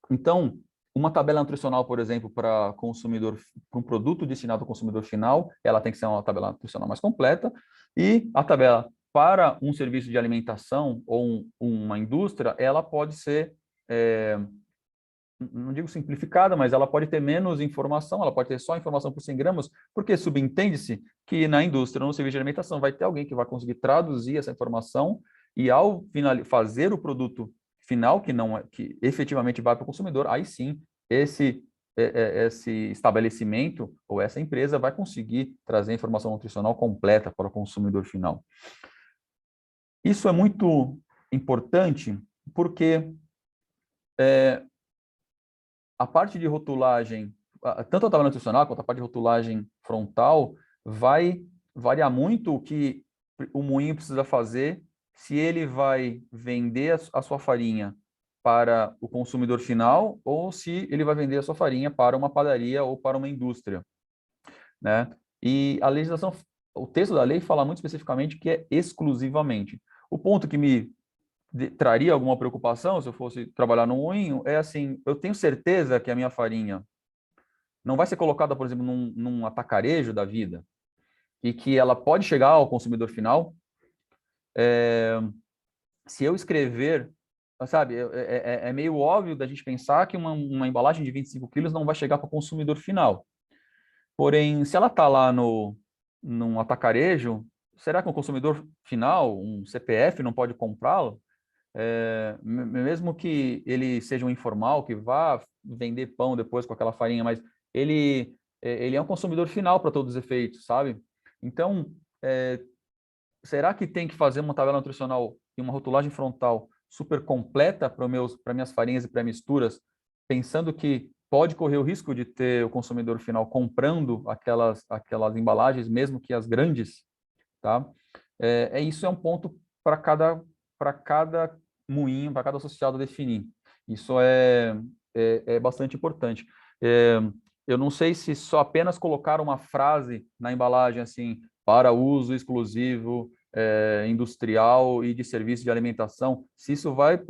C: Então, uma tabela nutricional, por exemplo, para um produto destinado ao consumidor final, ela tem que ser uma tabela nutricional mais completa, e a tabela para um serviço de alimentação ou uma indústria, ela pode ser, não digo simplificada, mas ela pode ter menos informação, ela pode ter só informação por 100 gramas, porque subentende-se que na indústria, no serviço de alimentação, vai ter alguém que vai conseguir traduzir essa informação e ao fazer o produto final, que efetivamente vai para o consumidor, aí sim, esse estabelecimento ou essa empresa vai conseguir trazer a informação nutricional completa para o consumidor final. Isso é muito importante porque a parte de rotulagem, tanto a tabela nutricional quanto a parte de rotulagem frontal, vai variar muito o que o moinho precisa fazer, se ele vai vender a sua farinha para o consumidor final ou se ele vai vender a sua farinha para uma padaria ou para uma indústria, né? E a o texto da lei fala muito especificamente que é exclusivamente. O ponto que me traria alguma preocupação se eu fosse trabalhar no moinho é assim, eu tenho certeza que a minha farinha não vai ser colocada, por exemplo, num atacarejo da vida e que ela pode chegar ao consumidor final. Se eu escrever, sabe, é meio óbvio da gente pensar que uma embalagem de 25 quilos não vai chegar para o consumidor final. Porém, se ela está lá num atacarejo, será que o consumidor final, um CPF, não pode comprá-lo? Mesmo que ele seja um informal, que vá vender pão depois com aquela farinha, mas ele é um consumidor final para todos os efeitos, sabe? Então, será que tem que fazer uma tabela nutricional e uma rotulagem frontal super completa para minhas farinhas e pré-misturas, pensando que pode correr o risco de ter o consumidor final comprando aquelas embalagens, mesmo que as grandes, tá? Isso é um ponto para cada moinho, para cada associado definir. Isso é bastante importante. Eu não sei se só apenas colocar uma frase na embalagem assim, para uso exclusivo, industrial e de serviço de alimentação, se isso vai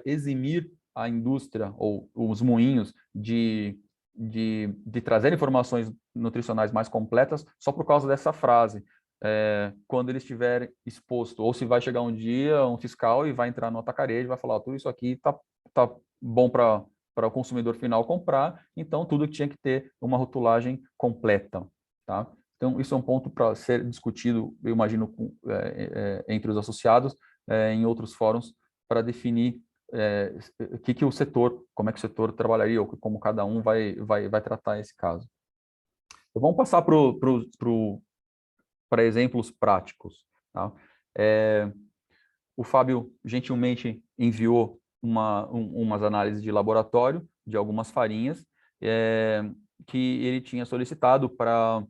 C: eximir a indústria ou os moinhos de trazer informações nutricionais mais completas só por causa dessa frase. Quando ele estiver exposto, ou se vai chegar um dia um fiscal e vai entrar no atacarejo e vai falar, tudo isso aqui tá bom para o consumidor final comprar, então tudo tinha que ter uma rotulagem completa, tá? Então, isso é um ponto para ser discutido, eu imagino, entre os associados, em outros fóruns, para definir como é que o setor trabalharia, ou como cada um vai tratar esse caso. Então, vamos passar para exemplos práticos. Tá? O Fábio gentilmente enviou umas análises de laboratório de algumas farinhas que ele tinha solicitado para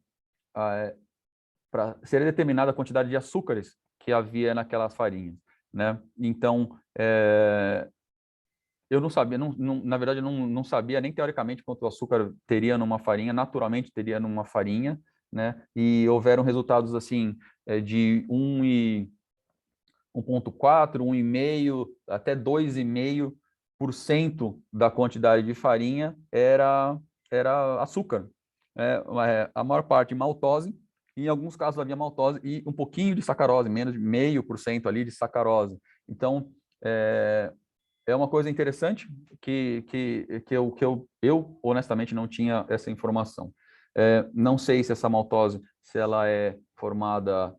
C: ser determinada a quantidade de açúcares que havia naquelas farinhas. Né? Então, eu não sabia, na verdade, eu não sabia nem teoricamente quanto açúcar teria numa farinha, naturalmente teria numa farinha, né? E houveram resultados assim de 1,4, 1,5, até 2,5% da quantidade de farinha era açúcar. A maior parte maltose, e em alguns casos havia maltose e um pouquinho de sacarose, menos de 0,5% ali de sacarose. Então, é uma coisa interessante que eu honestamente não tinha essa informação. Não sei se essa maltose, se ela é formada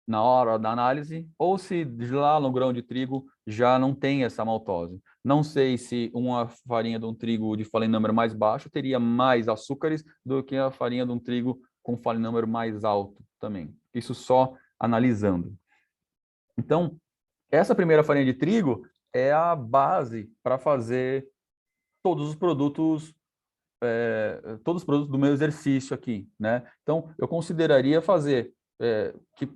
C: na hora da análise ou se lá no grão de trigo já não tem essa maltose. Não sei se uma farinha de um trigo de Fallen Number mais baixo teria mais açúcares do que a farinha de um trigo com Fallen Number mais alto também. Isso só analisando. Então, essa primeira farinha de trigo é a base para fazer todos os produtos do meu exercício aqui, né? Então, eu consideraria fazer que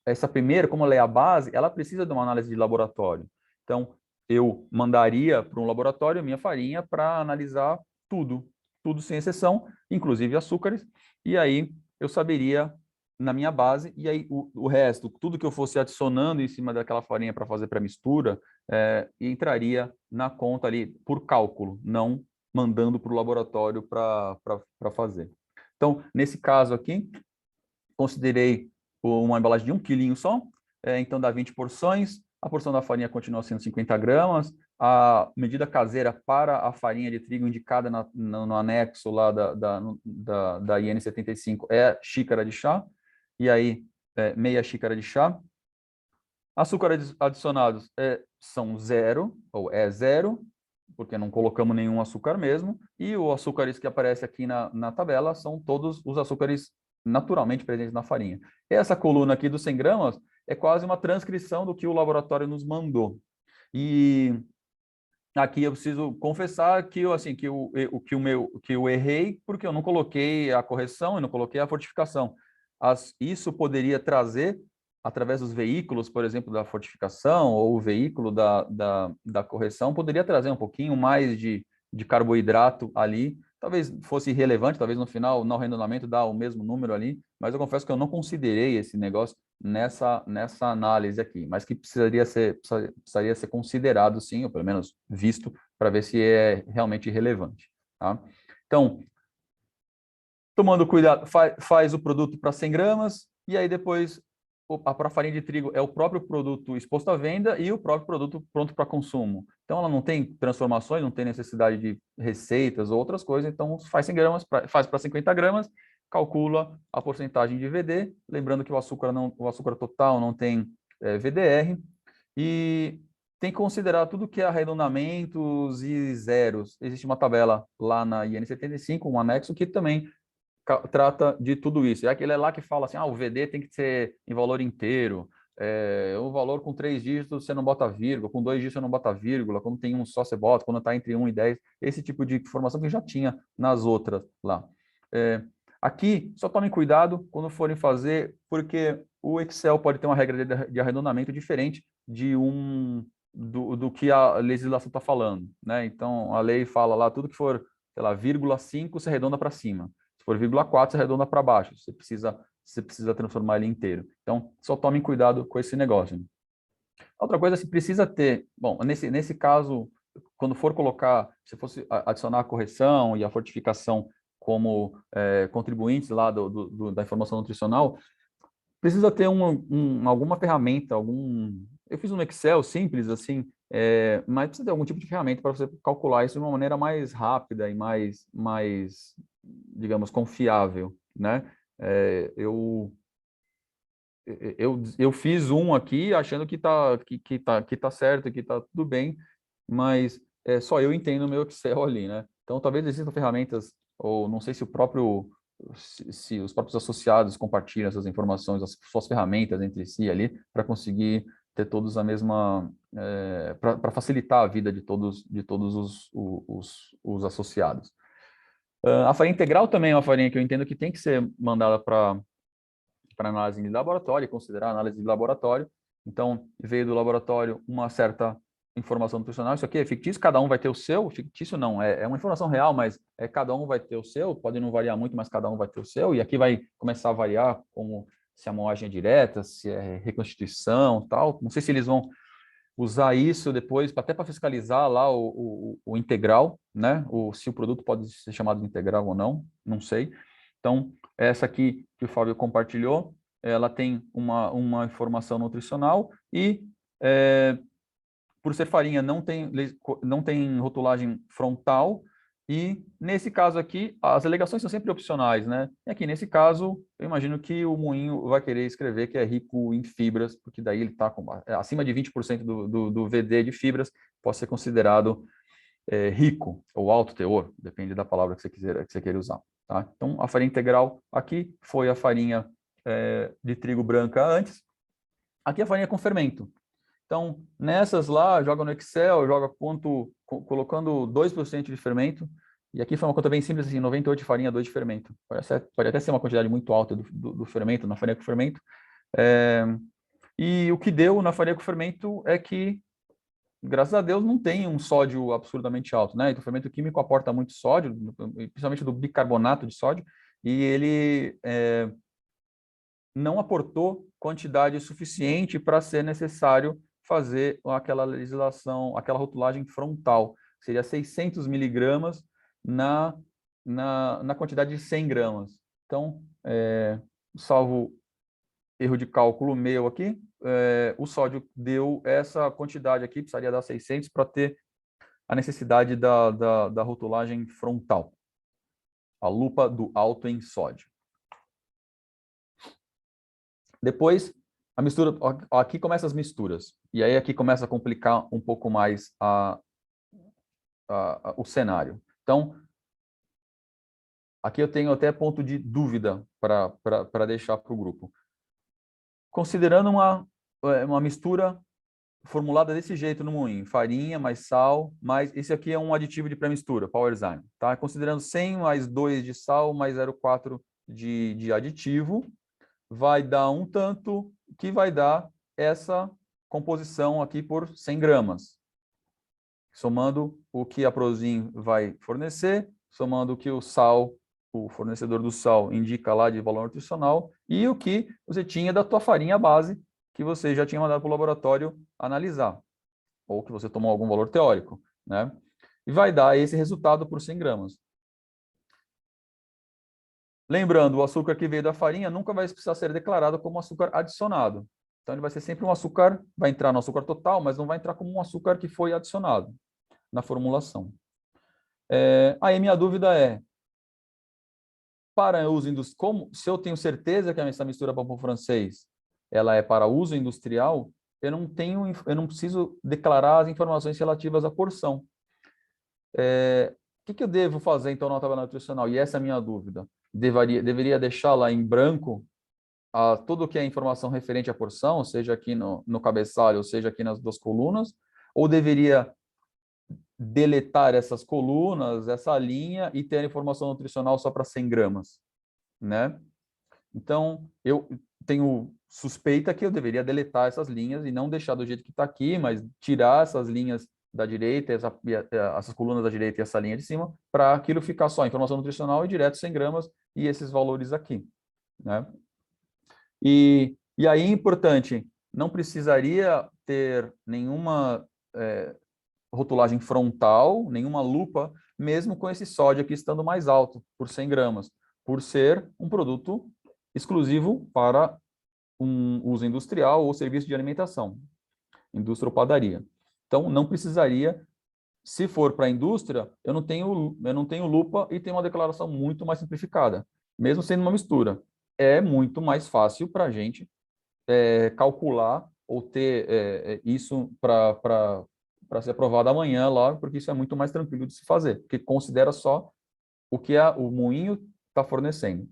C: essa primeira, como ela é a base, ela precisa de uma análise de laboratório. Então, eu mandaria para um laboratório a minha farinha para analisar tudo sem exceção, inclusive açúcares, e aí eu saberia na minha base, e aí o resto, tudo que eu fosse adicionando em cima daquela farinha para fazer pré-mistura, entraria na conta ali por cálculo, não mandando para o laboratório para fazer. Então, nesse caso aqui, considerei uma embalagem de 1 quilinho só, então dá 20 porções, a porção da farinha continua sendo 50 gramas, a medida caseira para a farinha de trigo indicada no anexo lá da IN 75 é xícara de chá, e aí meia xícara de chá. Açúcares adicionados são zero, ou é zero, porque não colocamos nenhum açúcar mesmo, e os açúcares que aparecem aqui na tabela são todos os açúcares naturalmente presentes na farinha. Essa coluna aqui dos 100 gramas é quase uma transcrição do que o laboratório nos mandou. E aqui eu preciso confessar que eu errei porque eu não coloquei a correção e não coloquei a fortificação. Isso poderia trazer, através dos veículos, por exemplo, da fortificação ou o veículo da correção, poderia trazer um pouquinho mais de carboidrato ali talvez fosse irrelevante, talvez no final, no arredondamento, dá o mesmo número ali, mas eu confesso que eu não considerei esse negócio nessa análise aqui, mas que precisaria ser considerado, sim, ou pelo menos visto, para ver se é realmente relevante. Tá? Então, tomando cuidado, faz o produto para 100 gramas, e aí depois a farinha de trigo é o próprio produto exposto à venda e o próprio produto pronto para consumo. Então, ela não tem transformações, não tem necessidade de receitas ou outras coisas, então faz 100 gramas, faz para 50 gramas, calcula a porcentagem de VD, lembrando que o açúcar total não tem VDR, e tem que considerar tudo que é arredondamentos e zeros. Existe uma tabela lá na IN 75, um anexo, que também trata de tudo isso. É aquele lá que fala assim, o VD tem que ser em valor inteiro, o valor com 3 dígitos você não bota vírgula, com 2 dígitos você não bota vírgula, quando tem um só você bota, quando está entre 1 e 10, esse tipo de informação que já tinha nas outras lá. Aqui, só tomem cuidado quando forem fazer, porque o Excel pode ter uma regra de arredondamento diferente do que a legislação está falando, né? Então, a lei fala lá, tudo que for, sei lá, 0,5 você arredonda para cima. Se for 0,4, você arredonda para baixo. Você precisa transformar ele inteiro. Então, só tomem cuidado com esse negócio. Outra coisa, se precisa ter... Bom, nesse caso, quando for colocar, se fosse adicionar a correção e a fortificação como contribuintes lá da informação nutricional, precisa ter alguma ferramenta, Eu fiz um Excel simples, assim, mas precisa ter algum tipo de ferramenta para você calcular isso de uma maneira mais rápida e mais digamos, confiável, né? Eu fiz um aqui achando que tá certo, que tá tudo bem, mas só eu entendo o meu Excel ali, né? Então, talvez existam ferramentas, ou não sei se se os próprios associados compartilham essas informações, as suas ferramentas entre si ali, para conseguir ter todos a mesma... para facilitar a vida de todos os associados. A farinha integral também é uma farinha que eu entendo que tem que ser mandada para análise de laboratório, considerar análise de laboratório. Então, veio do laboratório uma certa informação nutricional. Isso aqui é fictício, cada um vai ter o seu. Fictício não, é uma informação real, mas cada um vai ter o seu. Pode não variar muito, mas cada um vai ter o seu. E aqui vai começar a variar, como se a moagem é direta, se é reconstituição, tal. Não sei se eles vão usar isso depois até para fiscalizar lá o integral, né? Se o produto pode ser chamado de integral ou não, não sei. Então, essa aqui que o Fábio compartilhou, ela tem uma informação nutricional e, por ser farinha, não tem rotulagem frontal. E, nesse caso aqui, as alegações são sempre opcionais, né? E aqui, nesse caso, eu imagino que o moinho vai querer escrever que é rico em fibras, porque daí ele está acima de 20% do VD de fibras, pode ser considerado rico, ou alto teor, depende da palavra que você queira usar. Tá? Então, a farinha integral aqui foi a farinha de trigo branca antes. Aqui a farinha com fermento. Então, nessas lá, joga no Excel, colocando 2% de fermento, e aqui foi uma conta bem simples, assim, 98 de farinha, 2 de fermento. Pode até ser uma quantidade muito alta do fermento, na farinha com fermento. E o que deu na farinha com fermento é que, graças a Deus, não tem um sódio absurdamente alto, né? Então, o fermento químico aporta muito sódio, principalmente do bicarbonato de sódio, e ele não aportou quantidade suficiente para ser necessário fazer aquela legislação, aquela rotulagem frontal. Seria 600 miligramas na quantidade de 100 gramas. Então, salvo erro de cálculo meu aqui, o sódio deu essa quantidade aqui, precisaria dar 600 para ter a necessidade da rotulagem frontal. A lupa do alto em sódio. Depois, a mistura, aqui começam as misturas. E aí aqui começa a complicar um pouco mais o cenário. Então, aqui eu tenho até ponto de dúvida para deixar para o grupo. Considerando uma mistura formulada desse jeito no moinho, farinha mais sal, mais esse aqui é um aditivo de pré-mistura, Powerzyme, tá? Considerando 100 mais 2 de sal mais 0,4 de aditivo, vai dar um tanto que vai dar essa composição aqui por 100 gramas. Somando o que a Prozin vai fornecer, somando o que o sal, o fornecedor do sal, indica lá de valor nutricional, e o que você tinha da tua farinha base, que você já tinha mandado para o laboratório analisar, ou que você tomou algum valor teórico, né? E vai dar esse resultado por 100 gramas. Lembrando, o açúcar que veio da farinha nunca vai precisar ser declarado como açúcar adicionado. Então, ele vai ser sempre um açúcar, vai entrar no açúcar total, mas não vai entrar como um açúcar que foi adicionado na formulação. Aí minha dúvida é, para uso industrial, se eu tenho certeza que essa mistura pão francês ela é para uso industrial, eu não preciso declarar as informações relativas à porção. O que eu devo fazer, então, na tabela nutricional? E essa é a minha dúvida. Deveria deixar lá em branco tudo que é informação referente à porção, seja aqui no cabeçalho, ou seja aqui nas duas colunas, ou deveria deletar essas colunas, essa linha, e ter a informação nutricional só para 100 gramas, né? Então, eu tenho suspeita que eu deveria deletar essas linhas e não deixar do jeito que está aqui, mas tirar essas linhas da direita, essas colunas da direita e essa linha de cima, para aquilo ficar só informação nutricional e direto 100 gramas e esses valores aqui, né? E aí, importante, não precisaria ter nenhuma rotulagem frontal, nenhuma lupa, mesmo com esse sódio aqui estando mais alto, por 100 gramas, por ser um produto exclusivo para um uso industrial ou serviço de alimentação, indústria ou padaria. Então, não precisaria, se for para a indústria, eu não tenho lupa e tenho uma declaração muito mais simplificada, mesmo sendo uma mistura. É muito mais fácil para a gente calcular ou ter isso para ser aprovado amanhã lá, porque isso é muito mais tranquilo de se fazer, porque considera só o que o moinho está fornecendo.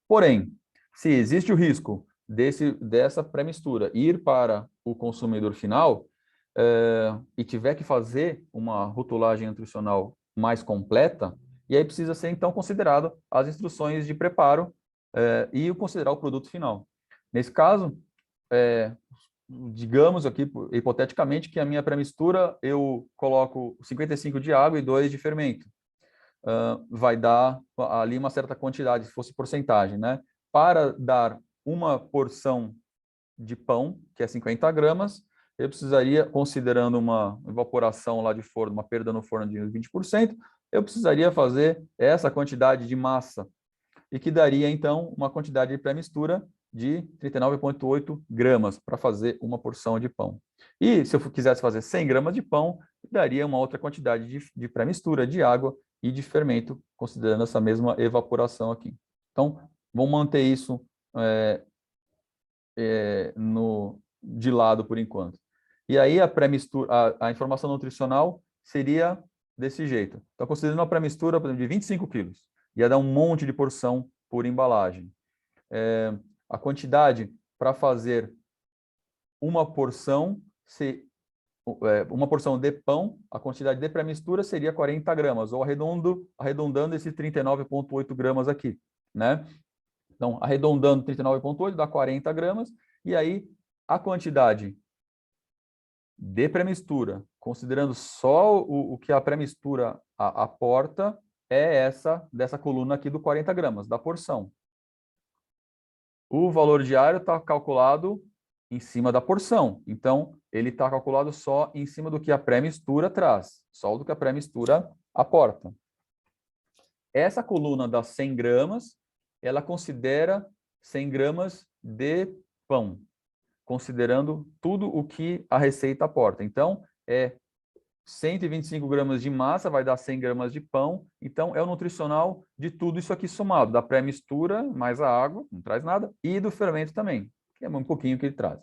C: Porém, se existe o risco dessa pré-mistura ir para o consumidor final e tiver que fazer uma rotulagem nutricional mais completa, e aí precisa ser, então, considerado as instruções de preparo e considerar o produto final. Nesse caso, digamos aqui, hipoteticamente, que a minha pré-mistura eu coloco 55 de água e 2 de fermento. Vai dar ali uma certa quantidade, se fosse porcentagem, né? Para dar uma porção de pão, que é 50 gramas, eu precisaria, considerando uma evaporação lá de forno, uma perda no forno de 20%, eu precisaria fazer essa quantidade de massa, e que daria, então, uma quantidade de pré-mistura de 39,8 gramas para fazer uma porção de pão. E se eu quisesse fazer 100 gramas de pão, daria uma outra quantidade de pré-mistura, de água e de fermento, considerando essa mesma evaporação aqui. Então, vamos manter isso de lado por enquanto. E aí a pré-mistura, a informação nutricional seria desse jeito. Então, considerando uma pré-mistura, por exemplo, de 25 quilos, ia dar um monte de porção por embalagem. A quantidade para fazer uma porção de pão, a quantidade de pré-mistura seria 40 gramas, ou arredondando esse 39,8 gramas aqui, né? Então, arredondando 39,8 dá 40 gramas, e aí a quantidade de pré-mistura, considerando só o que a pré-mistura aporta, é essa dessa coluna aqui do 40 gramas, da porção. O valor diário está calculado em cima da porção. Então, ele está calculado só em cima do que a pré-mistura traz, só do que a pré-mistura aporta. Essa coluna das 100 gramas, ela considera 100 gramas de pão, considerando tudo o que a receita aporta. Então, 125 gramas de massa vai dar 100 gramas de pão, então é o nutricional de tudo isso aqui somado, da pré-mistura, mais a água, não traz nada, e do fermento também, que é um pouquinho que ele traz.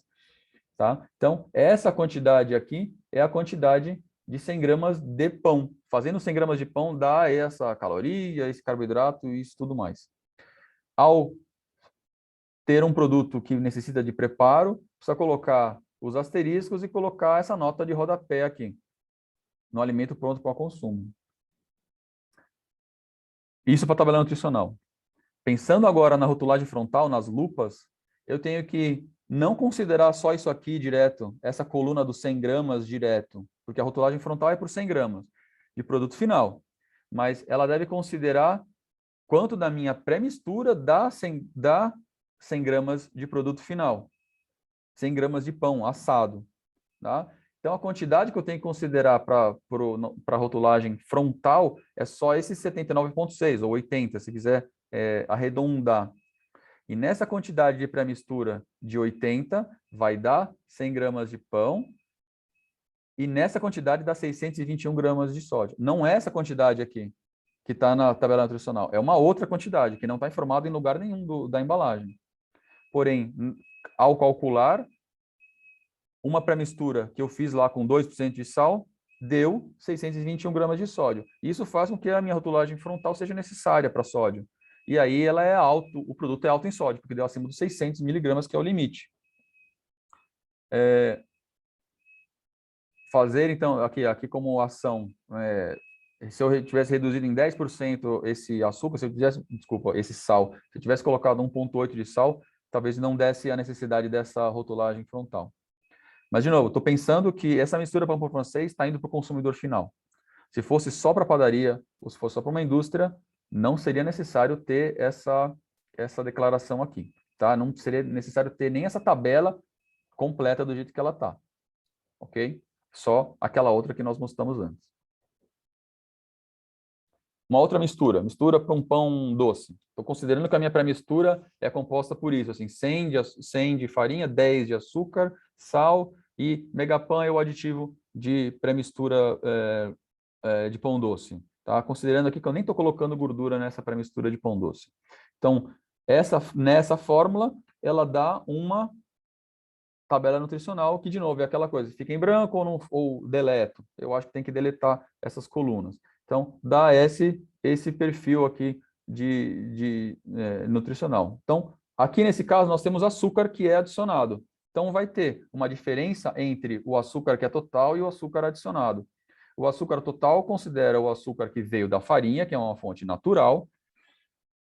C: Tá? Então, essa quantidade aqui é a quantidade de 100 gramas de pão. Fazendo 100 gramas de pão dá essa caloria, esse carboidrato e isso tudo mais. Ao ter um produto que necessita de preparo, precisa colocar os asteriscos e colocar essa nota de rodapé aqui, no alimento pronto para o consumo. Isso para a tabela nutricional. Pensando agora na rotulagem frontal, nas lupas, eu tenho que não considerar só isso aqui direto, essa coluna dos 100 gramas direto, porque a rotulagem frontal é por 100 gramas. de produto final, mas ela deve considerar quanto da minha pré-mistura dá 100 gramas de produto final, 100 gramas de pão assado. Tá? Então, a quantidade que eu tenho que considerar para a rotulagem frontal é só esse 79,6 ou 80, se quiser arredondar. E nessa quantidade de pré-mistura de 80, vai dar 100 gramas de pão, e nessa quantidade dá 621 gramas de sódio. Não é essa quantidade aqui, que está na tabela nutricional. É uma outra quantidade, que não está informada em lugar nenhum da embalagem. Porém, ao calcular, uma pré-mistura que eu fiz lá com 2% de sal, deu 621 gramas de sódio. Isso faz com que a minha rotulagem frontal seja necessária para sódio. E aí ela é o produto é alto em sódio, porque deu acima dos 600 miligramas, que é o limite. Fazer, então, aqui como ação, se eu tivesse reduzido em 10% esse açúcar, esse sal, se eu tivesse colocado 1,8 de sal, talvez não desse a necessidade dessa rotulagem frontal. Mas, de novo, estou pensando que essa mistura para pão francês está indo para o consumidor final. Se fosse só para padaria, ou se fosse só para uma indústria, não seria necessário ter essa declaração aqui. Tá? Não seria necessário ter nem essa tabela completa do jeito que ela está. Ok? Só aquela outra que nós mostramos antes. Uma outra mistura para um pão doce. Estou considerando que a minha pré-mistura é composta por isso, assim, 100 de farinha, 10 de açúcar, sal, e Megapan é o aditivo de pré-mistura de pão doce. Tá? Considerando aqui que eu nem estou colocando gordura nessa pré-mistura de pão doce. Então, nessa fórmula, ela dá uma tabela nutricional que, de novo, é aquela coisa, fica em branco ou deleto. Eu acho que tem que deletar essas colunas. Então, dá esse perfil aqui de nutricional. Então, aqui nesse caso, nós temos açúcar que é adicionado. Então, vai ter uma diferença entre o açúcar que é total e o açúcar adicionado. O açúcar total considera o açúcar que veio da farinha, que é uma fonte natural,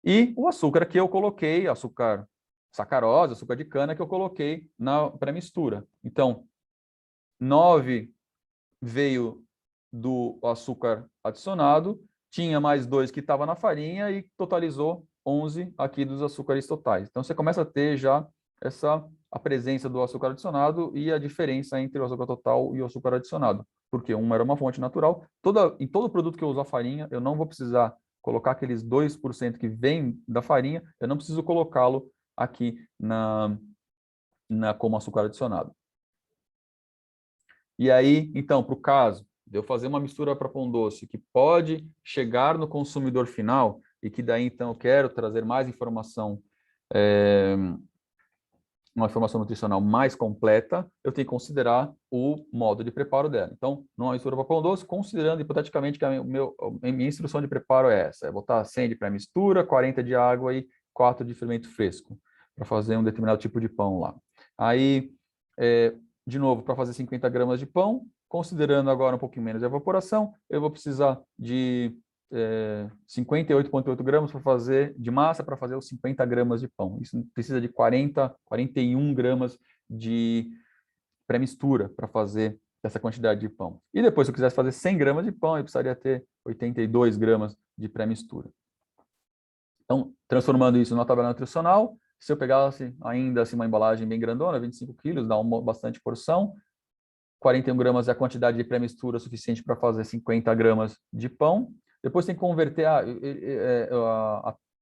C: e o açúcar que eu coloquei, açúcar sacarose, açúcar de cana, que eu coloquei na pré-mistura. Então, 9 veio do açúcar adicionado, tinha mais 2 que estava na farinha e totalizou 11 aqui dos açúcares totais. Então, você começa a ter já a presença do açúcar adicionado e a diferença entre o açúcar total e o açúcar adicionado, porque uma era uma fonte natural. Em todo produto que eu usar farinha, eu não vou precisar colocar aqueles 2% que vem da farinha, eu não preciso colocá-lo aqui como açúcar adicionado. E aí, então, para o caso de eu fazer uma mistura para pão doce que pode chegar no consumidor final e que daí, então, eu quero trazer mais informação, uma informação nutricional mais completa, eu tenho que considerar o modo de preparo dela. Então, numa mistura para pão doce, considerando hipoteticamente que a minha instrução de preparo é essa, é botar 100 de pré-mistura, 40 de água e 4 de fermento fresco, para fazer um determinado tipo de pão lá. Aí, de novo, para fazer 50 gramas de pão, considerando agora um pouquinho menos de evaporação, eu vou precisar de 58,8 gramas de massa para fazer os 50 gramas de pão. Isso precisa de 41 gramas de pré-mistura para fazer essa quantidade de pão. E depois, se eu quisesse fazer 100 gramas de pão, eu precisaria ter 82 gramas de pré-mistura. Então, transformando isso numa tabela nutricional, se eu pegasse ainda assim uma embalagem bem grandona, 25 quilos, dá bastante porção, 41 gramas é a quantidade de pré-mistura suficiente para fazer 50 gramas de pão. Depois tem que converter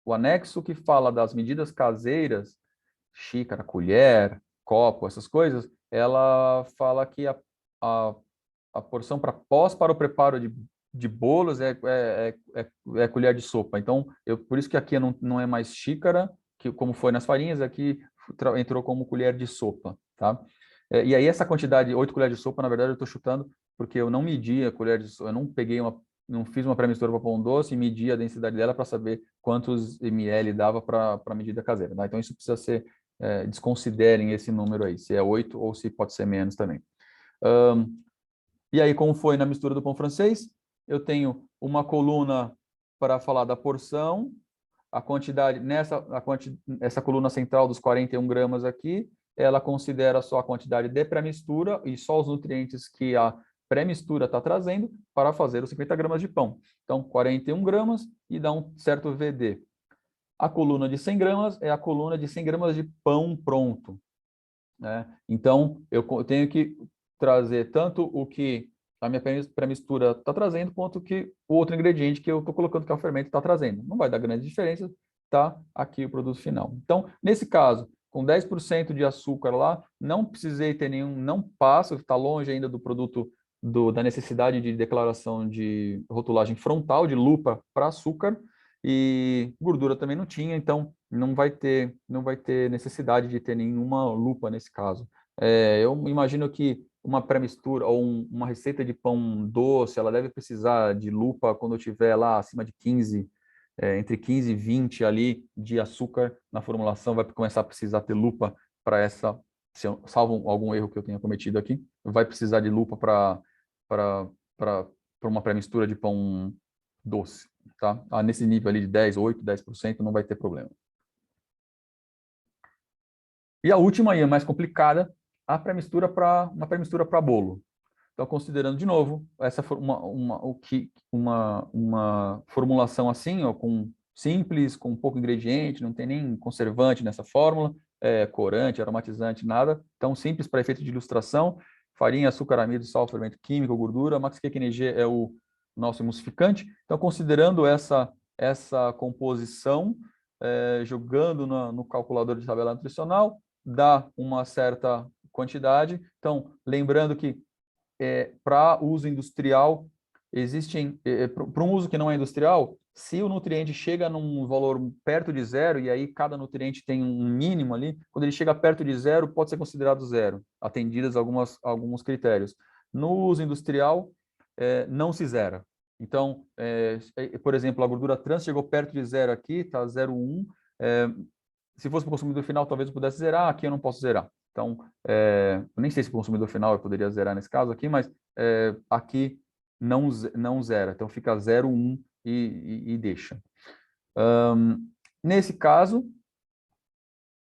C: o anexo que fala das medidas caseiras, xícara, colher, copo, essas coisas, ela fala que a porção para o preparo de bolos é colher de sopa. Então, por isso que aqui não é mais xícara, como foi nas farinhas, aqui entrou como colher de sopa, tá? E aí essa quantidade, 8 colheres de sopa, na verdade eu estou chutando, porque eu não medi a colher de sopa, eu não fiz uma pré-mistura para pão doce e medi a densidade dela para saber quantos ml dava para a medida caseira. Tá? Então isso precisa ser, desconsiderem esse número aí, se é 8 ou se pode ser menos também. E aí, como foi na mistura do pão francês, eu tenho uma coluna para falar da porção, a quantidade, essa coluna central dos 41 gramas aqui, ela considera só a quantidade de pré-mistura e só os nutrientes que a pré-mistura está trazendo para fazer os 50 gramas de pão. Então, 41 gramas e dá um certo VD. A coluna de 100 gramas é a coluna de 100 gramas de pão pronto, né? Então, eu tenho que trazer tanto o que a minha pré-mistura está trazendo, quanto que o outro ingrediente que eu estou colocando, que é o fermento, está trazendo. Não vai dar grande diferença, tá aqui o produto final. Então, nesse caso, com 10% de açúcar lá, não precisei ter nenhum, não passa, está longe ainda do produto, da necessidade de declaração de rotulagem frontal, de lupa para açúcar, e gordura também não tinha, então não vai ter necessidade de ter nenhuma lupa nesse caso. Eu imagino que uma pré-mistura ou uma receita de pão doce, ela deve precisar de lupa quando eu tiver lá acima de 15, entre 15 e 20 ali de açúcar na formulação, vai começar a precisar ter lupa para essa, salvo algum erro que eu tenha cometido aqui, vai precisar de lupa para uma pré-mistura de pão doce, tá? Nesse nível ali de 10, 8, 10% não vai ter problema. E a última, e a mais complicada, uma pré-mistura para bolo. Então, considerando de novo essa uma formulação assim, ó, com simples, com pouco ingrediente, não tem nem conservante nessa fórmula, corante, aromatizante, nada. Então, simples para efeito de ilustração: farinha, açúcar, amido, sal, fermento químico, gordura. Max Cake NG é o nosso emulsificante. Então, considerando essa composição, jogando no calculador de tabela nutricional, dá uma certa quantidade. Então, lembrando que para uso industrial, existem, para um uso que não é industrial, se o nutriente chega num valor perto de zero, e aí cada nutriente tem um mínimo ali, quando ele chega perto de zero, pode ser considerado zero, atendidas alguns critérios. No uso industrial, não se zera. Então, por exemplo, a gordura trans chegou perto de zero aqui, está 0,1. Se fosse para o consumidor final, talvez eu pudesse zerar, aqui eu não posso zerar. Então, eu nem sei se para o consumidor final eu poderia zerar nesse caso aqui, mas aqui não zera. Então, fica 0,1 e deixa. Nesse caso,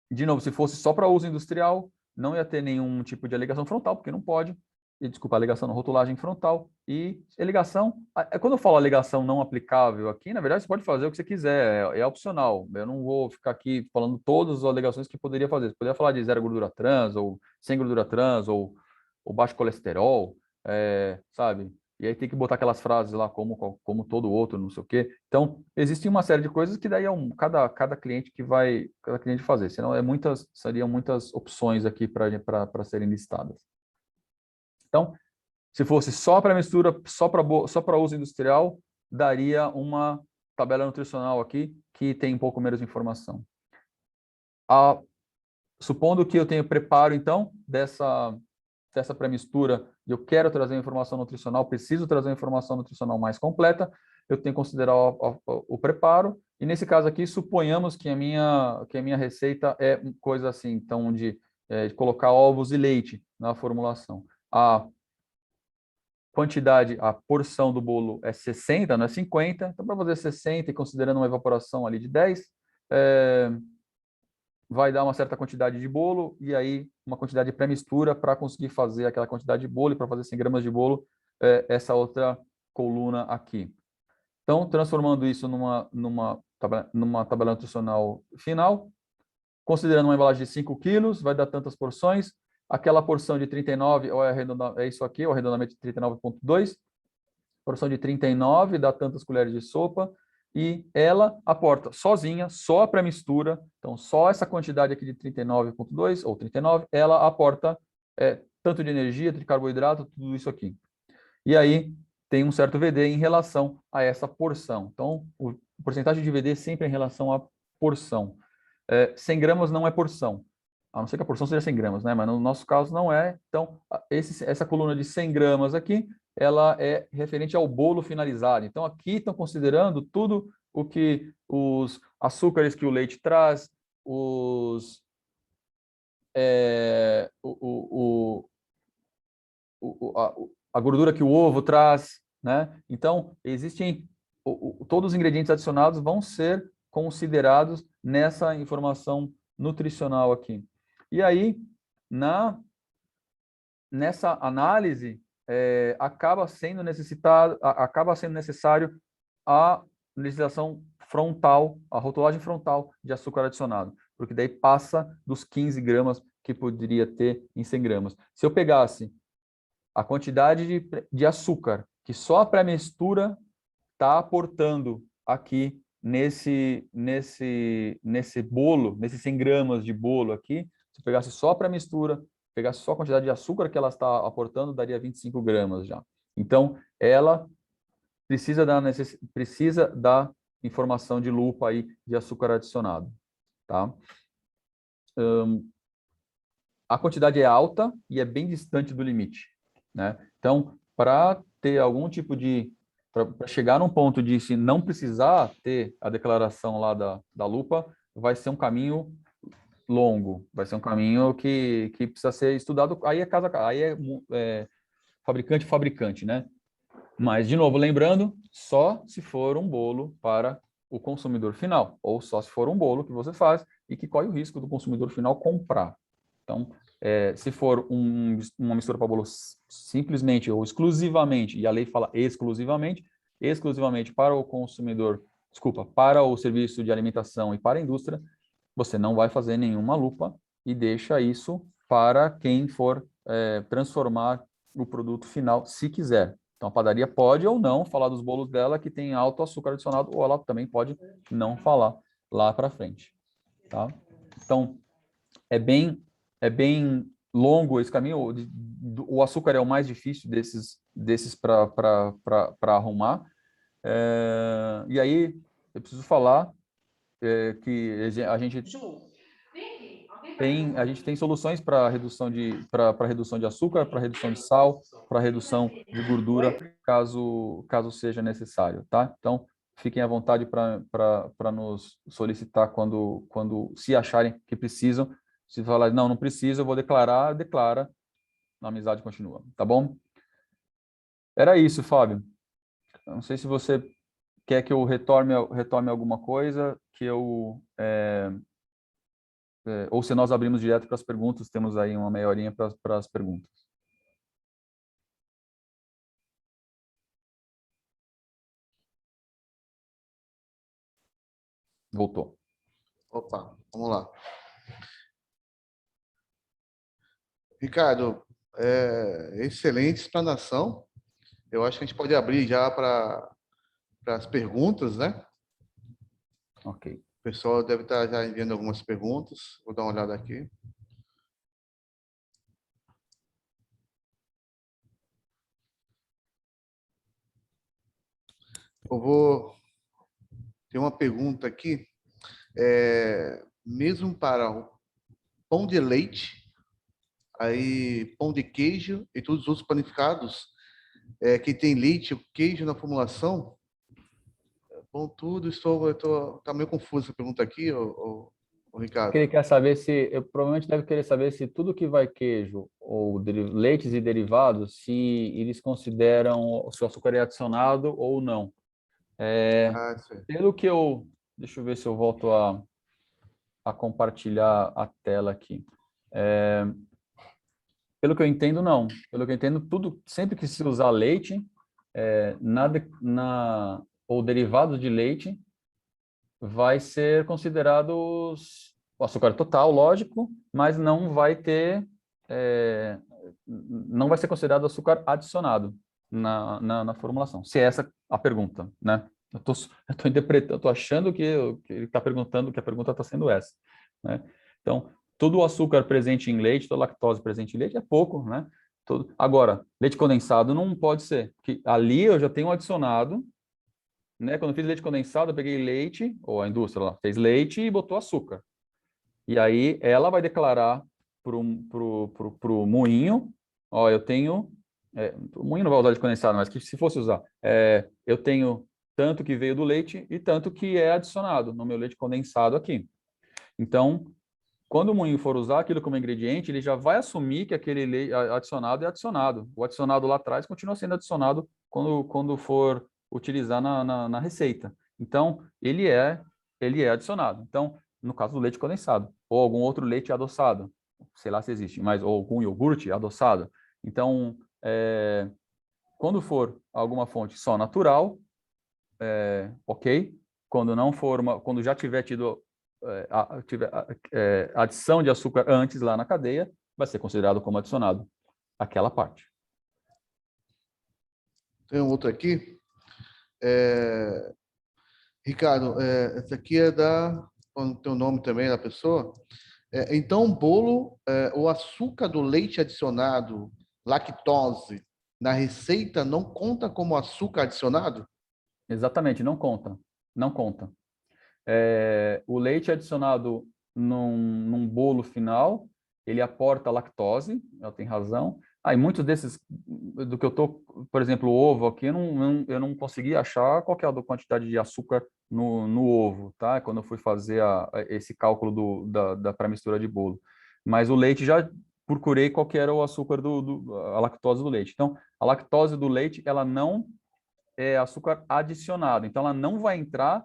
C: de novo, se fosse só para uso industrial, não ia ter nenhum tipo de alegação frontal, porque não pode. Desculpa, alegação não, rotulagem frontal. E alegação, quando eu falo alegação não aplicável aqui, na verdade, você pode fazer o que você quiser, é opcional. Eu não vou ficar aqui falando todas as alegações que poderia fazer. Você poderia falar de zero gordura trans, ou sem gordura trans, ou baixo colesterol, sabe? E aí tem que botar aquelas frases lá como todo outro, não sei o quê. Então, existe uma série de coisas que daí cada cliente cada cliente fazer. Senão seriam muitas opções aqui para serem listadas. Então, se fosse só para mistura, só para uso industrial, daria uma tabela nutricional aqui que tem um pouco menos de informação. Supondo que eu tenho preparo, então, dessa pré-mistura, e eu quero trazer uma informação nutricional, preciso trazer uma informação nutricional mais completa, eu tenho que considerar o preparo, e nesse caso aqui, suponhamos que a minha receita é coisa assim, então, de colocar ovos e leite na formulação. A quantidade, a porção do bolo é 60, não é 50. Então, para fazer 60 e considerando uma evaporação ali de 10, vai dar uma certa quantidade de bolo e aí uma quantidade de pré-mistura para conseguir fazer aquela quantidade de bolo e para fazer 100 gramas de bolo, essa outra coluna aqui. Então, transformando isso numa tabela nutricional final, considerando uma embalagem de 5 quilos, vai dar tantas porções. Aquela porção de 39, ou é isso aqui, o arredondamento de 39,2. Porção de 39 dá tantas colheres de sopa. E ela aporta sozinha, só a pré-mistura, então só essa quantidade aqui de 39,2 ou 39, ela aporta tanto de energia, de carboidrato, tudo isso aqui. E aí tem um certo VD em relação a essa porção. Então, o porcentagem de VD sempre é em relação à porção. 100 gramas não é porção, a não ser que a porção seja 100 gramas, né? Mas no nosso caso não é. Então, essa coluna de 100 gramas aqui, ela é referente ao bolo finalizado. Então, aqui estão considerando tudo o que os açúcares que o leite traz, a gordura que o ovo traz, né? Então, existem todos os ingredientes adicionados vão ser considerados nessa informação nutricional aqui. E aí, nessa análise, acaba sendo necessário a legislação frontal, a rotulagem frontal de açúcar adicionado, porque daí passa dos 15 gramas que poderia ter em 100 gramas. Se eu pegasse a quantidade de açúcar que só a pré-mistura está aportando aqui nesse bolo, nesses 100 gramas de bolo aqui, se eu pegasse só a pré-mistura, pegasse só a quantidade de açúcar que ela está aportando, daria 25 gramas já. Então, ela precisa da informação de lupa aí de açúcar adicionado, tá? A quantidade é alta e é bem distante do limite, né? Então, para ter algum tipo de... para chegar num ponto de se não precisar ter a declaração lá da lupa, vai ser um caminho longo, vai ser um caminho que precisa ser estudado, aí é casa a casa, aí é fabricante, né? Mas, de novo, lembrando, só se for um bolo para o consumidor final, ou só se for um bolo que você faz e que corre o risco do consumidor final comprar. Então, se for uma mistura para bolo simplesmente ou exclusivamente, e a lei fala exclusivamente para o consumidor, desculpa, para o serviço de alimentação e para a indústria, você não vai fazer nenhuma lupa e deixa isso para quem for transformar o produto final, se quiser. Então, a padaria pode ou não falar dos bolos dela que tem alto açúcar adicionado, ou ela também pode não falar lá para frente, tá? Então, é bem longo esse caminho. O açúcar é o mais difícil desses para arrumar. E aí, eu preciso falar que a gente tem soluções para redução de açúcar, para redução de sal, para redução de gordura, caso seja necessário, tá? Então, fiquem à vontade para nos solicitar quando se acharem que precisam. Se falar, não precisa, eu vou declarar, declara, a amizade continua, tá bom? Era isso, Fábio. Eu não sei se você quer que eu retome alguma coisa, que eu... ou se nós abrimos direto para as perguntas, temos aí uma meia horinha para as perguntas. Voltou.
B: Opa, vamos lá. Ricardo, excelente explanação. Eu acho que a gente pode abrir já para as perguntas, né?
C: Ok.
B: O pessoal deve estar já enviando algumas perguntas. Vou dar uma olhada aqui. Eu vou ter uma pergunta aqui. Mesmo para o pão de leite, aí pão de queijo e todos os outros panificados, que tem leite ou queijo na formulação, bom, tudo, tá meio confuso essa pergunta aqui, Ricardo.
C: Ele quer saber provavelmente deve querer saber se tudo que vai queijo ou leites e derivados, se eles consideram se o açúcar é adicionado ou não. Pelo que deixa eu ver se eu volto a compartilhar a tela aqui. Pelo que eu entendo, não. Pelo que eu entendo, sempre que se usar leite, ou derivados de leite, vai ser considerado o açúcar total, lógico, mas não vai ser considerado açúcar adicionado na formulação. Se é essa a pergunta, né? Eu tô interpretando, eu tô achando que ele está perguntando, que a pergunta está sendo essa, né? Então, todo o açúcar presente em leite, toda a lactose presente em leite é pouco, né? Agora, leite condensado não pode ser, porque ali eu já tenho adicionado, né? Quando eu fiz leite condensado, eu peguei leite, ou a indústria lá, fez leite e botou açúcar. E aí ela vai declarar pro moinho, ó, eu tenho... o moinho não vai usar leite condensado, mas que se fosse usar, eu tenho tanto que veio do leite e tanto que é adicionado no meu leite condensado aqui. Então, quando o moinho for usar aquilo como ingrediente, ele já vai assumir que aquele leite adicionado é adicionado. O adicionado lá atrás continua sendo adicionado quando for utilizar na receita. Então, ele é adicionado. Então, no caso do leite condensado, ou algum outro leite adoçado, sei lá se existe, mas ou algum iogurte adoçado. Então, Quando for alguma fonte só natural, ok. Quando não for quando já tiver tido adição de açúcar antes lá na cadeia, vai ser considerado como adicionado aquela parte.
B: Tem um outro aqui. Ricardo, essa aqui tem o nome também da pessoa. Então, o bolo, o açúcar do leite adicionado, lactose, na receita não conta como açúcar adicionado?
C: Exatamente, não conta. Não conta. O leite adicionado num bolo final, ele aporta lactose, ela tem razão. E muitos desses, do que eu estou, por exemplo, o ovo aqui, eu não consegui achar qual que é a quantidade de açúcar no ovo, tá? Quando eu fui fazer esse cálculo da pré-mistura de bolo. Mas o leite já procurei qual que era o açúcar a lactose do leite. Então, a lactose do leite, ela não é açúcar adicionado, então ela não vai entrar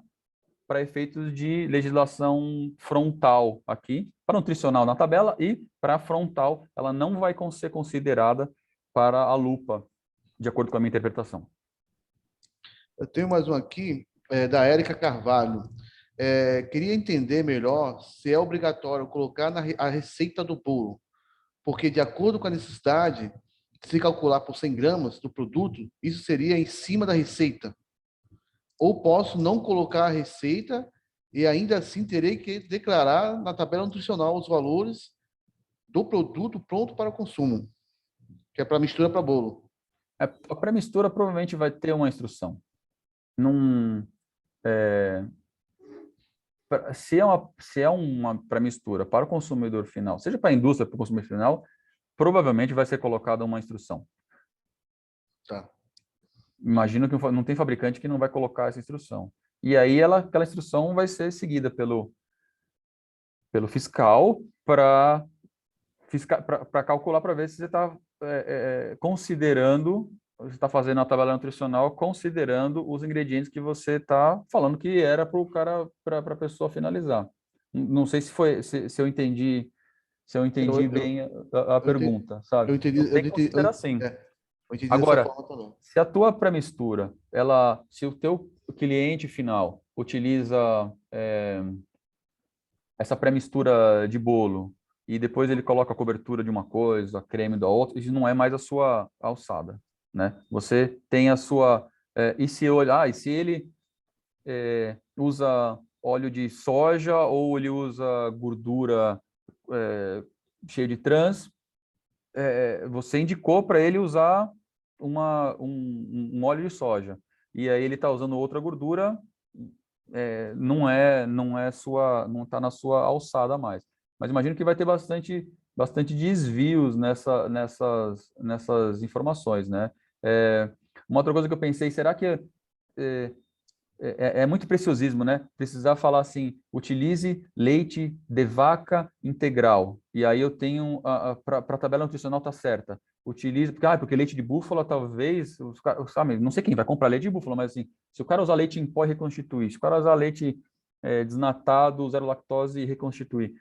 C: para efeitos de legislação frontal aqui, para nutricional na tabela e para frontal, ela não vai ser considerada para a lupa, de acordo com a minha interpretação.
B: Eu tenho mais um aqui, da Érica Carvalho. Queria entender melhor se é obrigatório colocar a receita do bolo, porque de acordo com a necessidade, se calcular por 100 gramas do produto, isso seria em cima da receita. Ou posso não colocar a receita e ainda assim terei que declarar na tabela nutricional os valores do produto pronto para consumo, que é para mistura para bolo.
C: A pré-mistura provavelmente vai ter uma instrução. Se é uma pré-mistura para o consumidor final, seja para a indústria ou para o consumidor final, provavelmente vai ser colocada uma instrução.
B: Tá.
C: Imagino que não tem fabricante que não vai colocar essa instrução. E aí aquela instrução vai ser seguida pelo fiscal para calcular, para ver se você está considerando, você está fazendo a tabela nutricional considerando os ingredientes que você está falando que era para o cara, para a pessoa finalizar. Não sei se eu entendi, bem a pergunta, sabe?
B: Eu entendi.
C: Tem que considerar sim.
B: Eu entendi
C: Agora,
B: dessa forma também.
C: se a tua pré-mistura, se o teu cliente final utiliza essa pré-mistura de bolo e depois ele coloca a cobertura de uma coisa, creme da outra, isso não é mais a sua alçada, né? Você tem a sua... e se ele usa óleo de soja ou ele usa gordura cheia de trans, você indicou para ele usar um óleo de soja. E aí ele está usando outra gordura, não está na sua alçada mais. Mas imagino que vai ter bastante desvios nessas informações, né? Uma outra coisa que eu pensei, será que é muito preciosismo, né? Precisar falar assim, utilize leite de vaca integral. E aí eu tenho, para a tabela nutricional tá certa. Utilize, porque leite de búfala talvez, sabe, não sei quem vai comprar leite de búfala, mas assim, se o cara usar leite em pó e reconstituir, se o cara usar leite desnatado, zero lactose e reconstituir,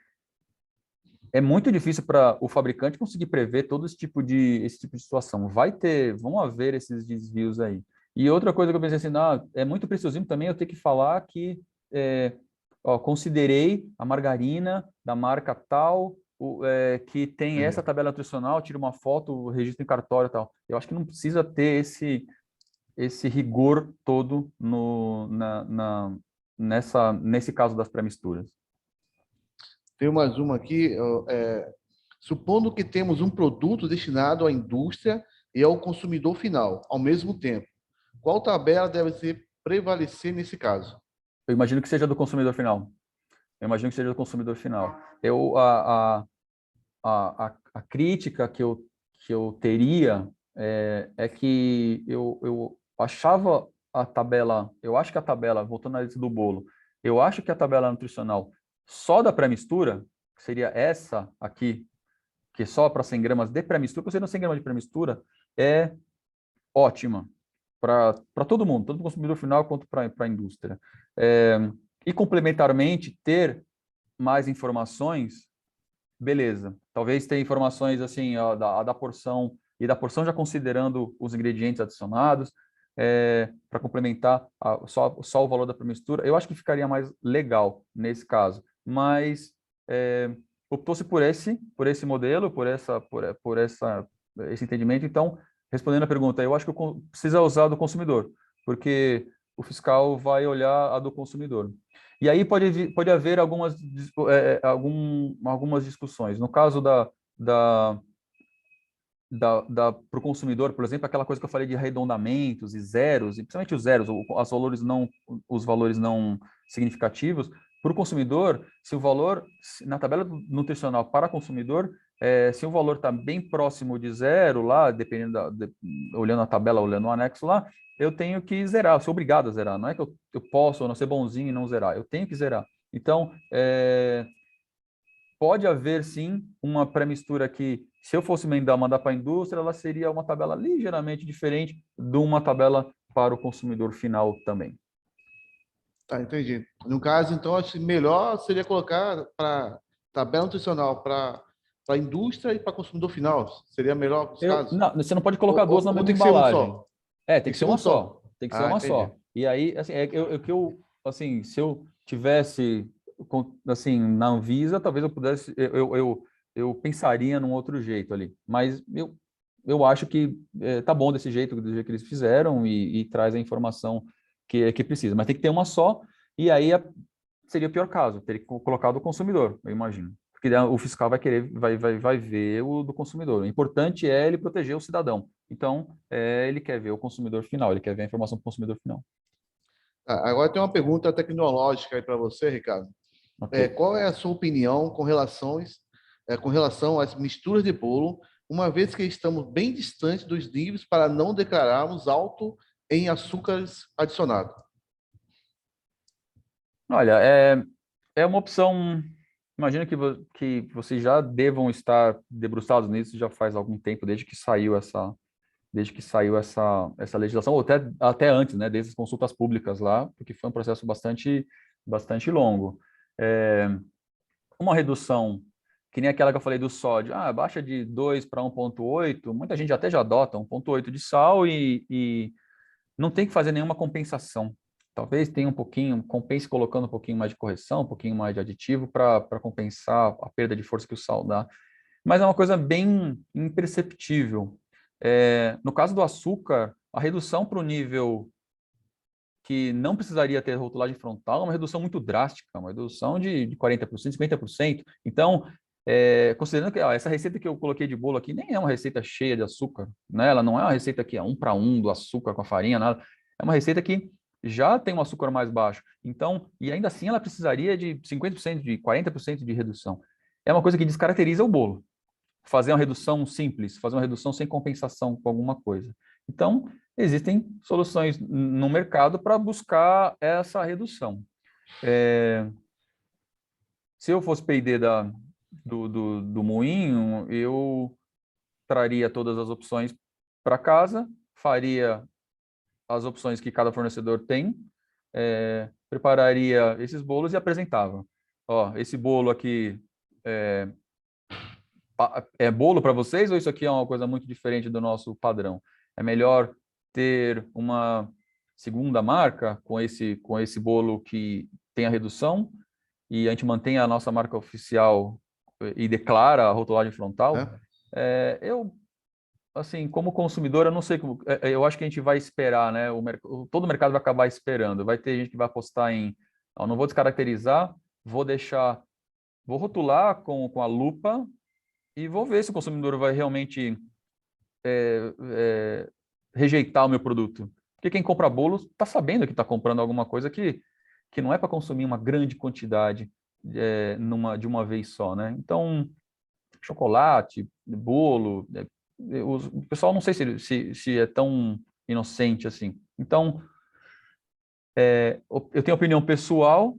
C: é muito difícil para o fabricante conseguir prever todo esse tipo de situação. Vão haver esses desvios aí. E outra coisa que eu pensei assim, é muito preciosismo também eu ter que falar que considerei a margarina da marca tal, que tem essa tabela nutricional, tira uma foto, registra em cartório e tal. Eu acho que não precisa ter esse rigor todo nesse caso das pré-misturas.
B: Tem mais uma aqui. Supondo que temos um produto destinado à indústria e ao consumidor final, ao mesmo tempo, qual tabela deve prevalecer nesse caso?
C: Eu imagino que seja do consumidor final. A crítica que eu teria é que eu achava a tabela, voltando à lista do bolo, eu acho que a tabela nutricional só da pré-mistura, que seria essa aqui, que é só para 100 gramas de pré-mistura, considerando 100 gramas de pré-mistura, é ótima para todo mundo, tanto para o consumidor final quanto para a indústria. E complementarmente, ter mais informações, beleza. Talvez tenha informações assim, da porção e da porção já considerando os ingredientes adicionados, para complementar só o valor da mistura, eu acho que ficaria mais legal nesse caso. Mas optou-se por esse modelo, esse entendimento. Então, respondendo a pergunta, eu acho que precisa usar do consumidor, porque o fiscal vai olhar a do consumidor. E aí pode haver algumas discussões. No caso para o consumidor, por exemplo, aquela coisa que eu falei de arredondamentos e zeros, e principalmente os zeros, os valores não significativos, para o consumidor, se o valor, na tabela nutricional para consumidor, se o valor está bem próximo de zero lá, dependendo olhando a tabela, olhando o anexo lá, eu tenho que zerar, eu sou obrigado a zerar, não é que eu posso ou não ser bonzinho e não zerar, eu tenho que zerar. Então, pode haver, sim, uma pré-mistura que, se eu fosse mandar para a indústria, ela seria uma tabela ligeiramente diferente de uma tabela para o consumidor final também.
B: Tá, entendi. No caso, então, acho que melhor seria colocar para tabela nutricional para a indústria e para consumidor final. Seria melhor nos casos?
C: Não, você não pode colocar duas na mesma
B: tem que ser um
C: embalagem.
B: só?
C: Tem que ser uma só. Tem que ser uma
B: entendi.
C: só. E aí, assim, se eu tivesse, assim, na Anvisa, talvez eu pudesse, eu pensaria num outro jeito ali. Mas eu acho que tá bom do jeito que eles fizeram e traz a informação que precisa. Mas tem que ter uma só, e aí seria o pior caso, teria que colocar do consumidor, eu imagino. Porque o fiscal vai ver o do consumidor. O importante é ele proteger o cidadão. Então, ele quer ver o consumidor final, ele quer ver a informação do consumidor final.
B: Agora tem uma pergunta tecnológica aí para você, Ricardo.
C: Okay.
B: Qual é a sua opinião com relação às misturas de bolo, uma vez que estamos bem distantes dos níveis para não declararmos alto em açúcares adicionados?
C: Olha, é uma opção. Imagino que vocês já devam estar debruçados nisso já faz algum tempo, desde que saiu essa legislação, ou até antes, né, desde as consultas públicas lá, porque foi um processo bastante longo. Uma redução, que nem aquela que eu falei do sódio, baixa de 2 para 1,8, muita gente até já adota 1,8 de sal e não tem que fazer nenhuma compensação. Talvez tenha compense colocando um pouquinho mais de correção, um pouquinho mais de aditivo para compensar a perda de força que o sal dá. Mas é uma coisa bem imperceptível. No caso do açúcar, a redução para o nível que não precisaria ter rotulagem frontal é uma redução muito drástica, uma redução de 40%, 50%. Então, considerando que essa receita que eu coloquei de bolo aqui nem é uma receita cheia de açúcar, né? Ela não é uma receita que é 1 para 1 do açúcar com a farinha, nada. É uma receita que já tem um açúcar mais baixo. Então, e ainda assim ela precisaria de 50%, de 40% de redução. É uma coisa que descaracteriza o bolo. Fazer uma redução simples, fazer uma redução sem compensação com alguma coisa. Então, existem soluções no mercado para buscar essa redução. Se eu fosse P&D do moinho, eu traria todas as opções para casa, faria as opções que cada fornecedor tem, prepararia esses bolos e apresentava. Esse bolo aqui é bolo para vocês ou isso aqui é uma coisa muito diferente do nosso padrão? É melhor ter uma segunda marca com esse bolo que tem a redução e a gente mantém a nossa marca oficial e declara a rotulagem frontal? Eu, assim, como consumidor, eu não sei como... eu acho que a gente vai esperar, né? Todo o mercado vai acabar esperando. Vai ter gente que vai apostar em... não vou descaracterizar, vou rotular com a lupa e vou ver se o consumidor vai realmente rejeitar o meu produto. Porque quem compra bolos está sabendo que está comprando alguma coisa que não é para consumir uma grande quantidade de uma vez só, né? Então, chocolate, bolo, o pessoal não sei se é tão inocente assim. Então, eu tenho opinião pessoal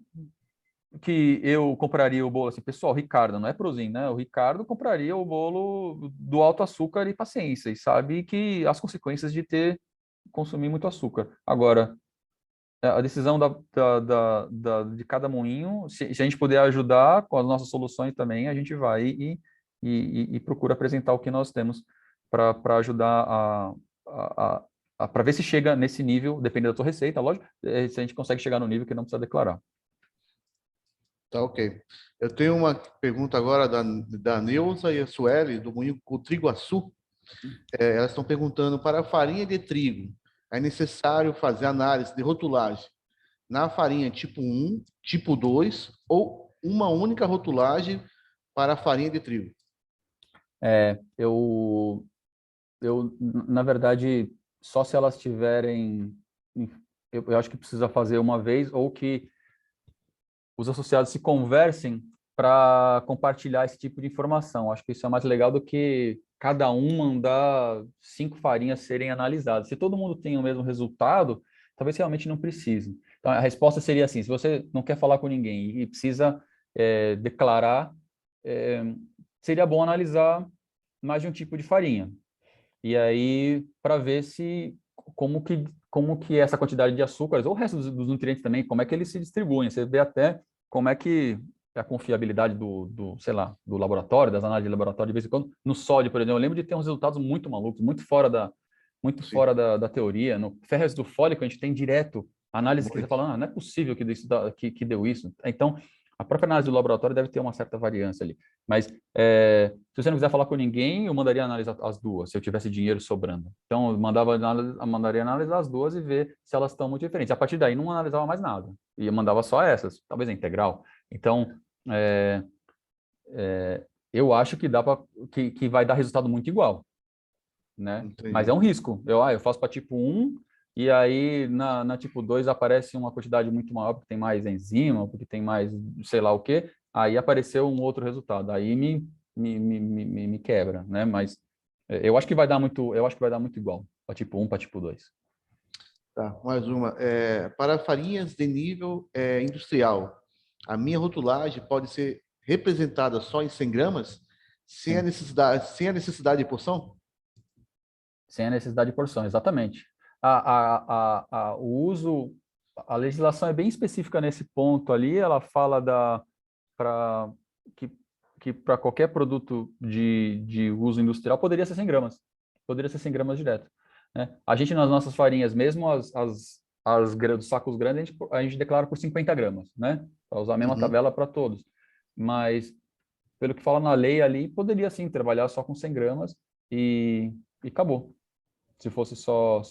C: que eu compraria o bolo assim, pessoal, Ricardo, não é Prozin, né? O Ricardo compraria o bolo do alto açúcar e paciência, e sabe que as consequências de consumir muito açúcar. Agora, a decisão de cada moinho, se a gente puder ajudar com as nossas soluções também, a gente vai e procura apresentar o que nós temos para ajudar para ver se chega nesse nível, dependendo da tua receita, lógico, se a gente consegue chegar no nível que não precisa declarar.
B: Tá, ok. Eu tenho uma pergunta agora da Neuza e a Sueli, do Moinho Triguaçu. Elas estão perguntando, para a farinha de trigo, é necessário fazer análise de rotulagem na farinha tipo 1, tipo 2 ou uma única rotulagem para a farinha de trigo?
C: Na verdade, só se elas tiverem... Eu acho que precisa fazer uma vez, ou que os associados se conversem para compartilhar esse tipo de informação. Acho que isso é mais legal do que cada um mandar 5 farinhas serem analisadas. Se todo mundo tem o mesmo resultado, talvez realmente não precise. Então, a resposta seria assim: se você não quer falar com ninguém e precisa declarar, seria bom analisar mais de um tipo de farinha. E aí, para ver como que essa quantidade de açúcares, ou o resto dos nutrientes também, como é que eles se distribuem. Você vê até como é que a confiabilidade sei lá, do laboratório, das análises de laboratório, de vez em quando. No sódio, por exemplo, eu lembro de ter uns resultados muito malucos, muito fora da teoria. No ferro fólico, a gente tem direto análise que você fala, não é possível que deu isso. Então, a própria análise do laboratório deve ter uma certa variância ali. Mas se você não quiser falar com ninguém, eu mandaria analisar as duas, se eu tivesse dinheiro sobrando. Então, eu mandaria analisar as duas e ver se elas estão muito diferentes. A partir daí, não analisava mais nada. E eu mandava só essas, talvez a integral. Então, eu acho que que vai dar resultado muito igual, né?
B: Entendi.
C: Mas é um risco. Eu faço para tipo 1, e aí na tipo 2 aparece uma quantidade muito maior, porque tem mais enzima, porque tem mais sei lá o quê. Aí apareceu um outro resultado. Aí me quebra, né? Mas eu acho que vai dar muito igual para tipo 1, para tipo 2.
B: Tá, mais uma. Para farinhas de nível industrial, a minha rotulagem pode ser representada só em 100 gramas, sem a necessidade de porção?
C: Sem a necessidade de porção, exatamente. O uso, a legislação é bem específica nesse ponto ali, ela fala que para qualquer produto de uso industrial poderia ser 100 gramas, poderia ser 100 gramas direto, né? A gente, nas nossas farinhas, mesmo dos sacos grandes, a gente declara por 50 gramas, né? Para usar a mesma tabela para todos. Mas, pelo que fala na lei ali, poderia sim trabalhar só com 100 gramas e acabou. Se fosse só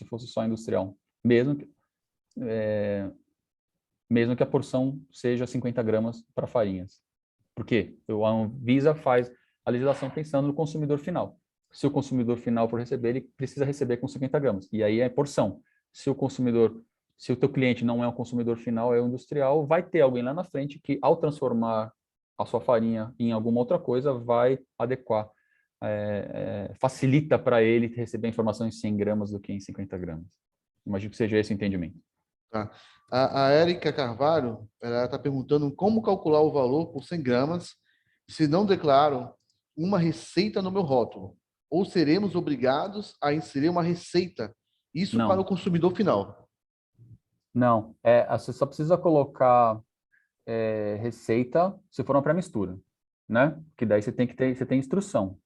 C: industrial, mesmo que a porção seja 50 gramas para farinhas. Por quê? A Anvisa faz a legislação pensando no consumidor final. Se o consumidor final for receber, ele precisa receber com 50 gramas. E aí é porção. Se o teu cliente não é um consumidor final, é um industrial, vai ter alguém lá na frente que, ao transformar a sua farinha em alguma outra coisa, vai adequar, facilita para ele receber a informação em 100 gramas do que em 50 gramas. Imagino que seja esse o entendimento.
B: Tá. A Érica Carvalho, ela está perguntando como calcular o valor por 100 gramas se não declaro uma receita no meu rótulo. Ou seremos obrigados a inserir uma receita? Isso
C: Não.
B: para o consumidor final.
C: Não. Você só precisa colocar receita se for uma pré-mistura, né? Que daí você tem instrução.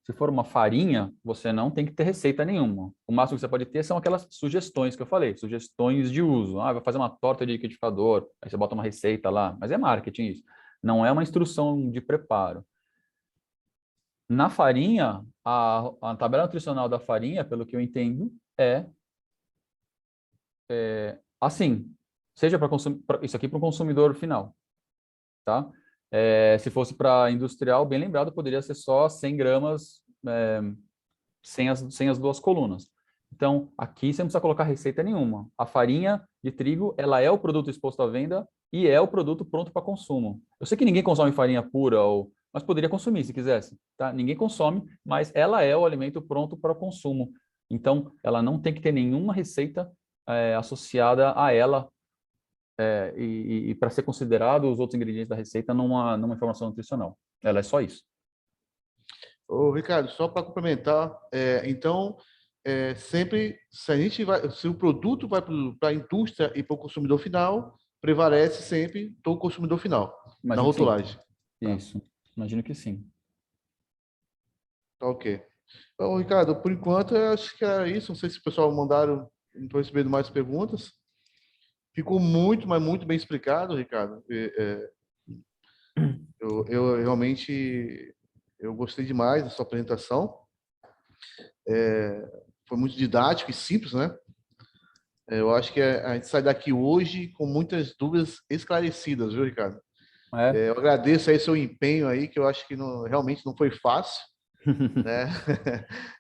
C: Se for uma farinha, você não tem que ter receita nenhuma. O máximo que você pode ter são aquelas sugestões que eu falei, sugestões de uso. Vai fazer uma torta de liquidificador, aí você bota uma receita lá, mas é marketing isso. Não é uma instrução de preparo. Na farinha, a tabela nutricional da farinha, pelo que eu entendo, é assim, seja para isso aqui para o consumidor final, tá? Se fosse para industrial, bem lembrado, poderia ser só 100 gramas sem as duas colunas. Então, aqui você não precisa colocar receita nenhuma. A farinha de trigo, ela é o produto exposto à venda e é o produto pronto para consumo. Eu sei que ninguém consome farinha pura, mas poderia consumir se quisesse, tá? Ninguém consome, mas ela é o alimento pronto para consumo. Então, ela não tem que ter nenhuma receita associada a ela e para ser considerado os outros ingredientes da receita numa informação nutricional. Ela é só isso.
B: Ô, Ricardo, só para complementar, então, sempre, se o produto vai para a indústria e para o consumidor final, prevalece sempre do consumidor final, na rotulagem.
C: Isso, imagino que sim.
B: Tá ok. Bom, Ricardo, por enquanto, eu acho que era isso. Não sei se o pessoal mandaram, não estou recebendo mais perguntas. Ficou muito, mas muito bem explicado, Ricardo. Eu realmente eu gostei demais da sua apresentação. Foi muito didático e simples, né? Eu acho que a gente sai daqui hoje com muitas dúvidas esclarecidas, viu, Ricardo?
C: É?
B: Eu agradeço aí seu empenho aí, que eu acho que realmente não foi fácil, né?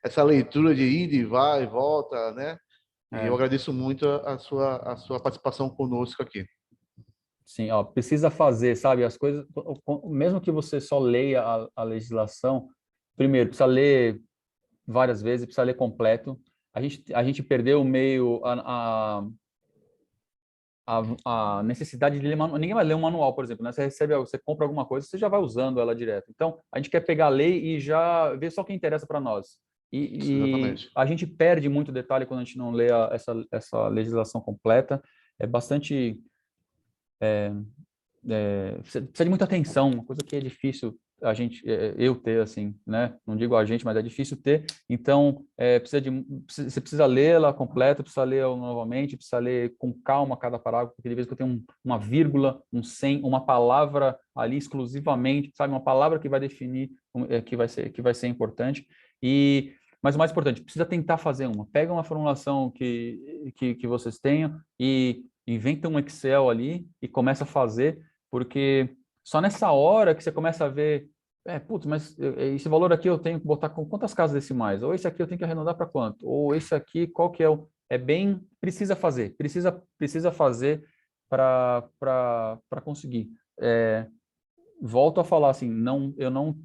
B: Essa leitura de ida e vai e volta, né? E eu
C: É.
B: agradeço muito a sua participação conosco aqui.
C: Sim, ó, precisa fazer, sabe, as coisas, mesmo que você só leia a legislação, primeiro, precisa ler várias vezes, precisa ler completo. A gente perdeu meio a necessidade de ler manual. Ninguém vai ler um manual, por exemplo, né? Você recebe, você compra alguma coisa, você já vai usando ela direto. Então, a gente quer pegar a lei e já ver só o que interessa para nós. E
B: Exatamente.
C: a gente perde muito detalhe quando a gente não lê essa legislação completa. É bastante precisa de muita atenção, uma coisa que é difícil eu ter, assim, né? Não digo a gente, mas é difícil ter. Então, você precisa lê-la completa, precisa ler novamente, precisa ler com calma cada parágrafo, porque de vez que eu tenho uma vírgula, um sem, uma palavra ali exclusivamente, sabe? Uma palavra que vai definir, que vai ser importante. Mas o mais importante, precisa tentar fazer uma. Pega uma formulação que vocês tenham e inventa um Excel ali e começa a fazer, porque só nessa hora que você começa a ver, putz, mas esse valor aqui eu tenho que botar com quantas casas decimais? Ou esse aqui eu tenho que arredondar para quanto? Ou esse aqui, qual que é o... É bem... Precisa fazer para conseguir. Volto a falar assim, não, eu não...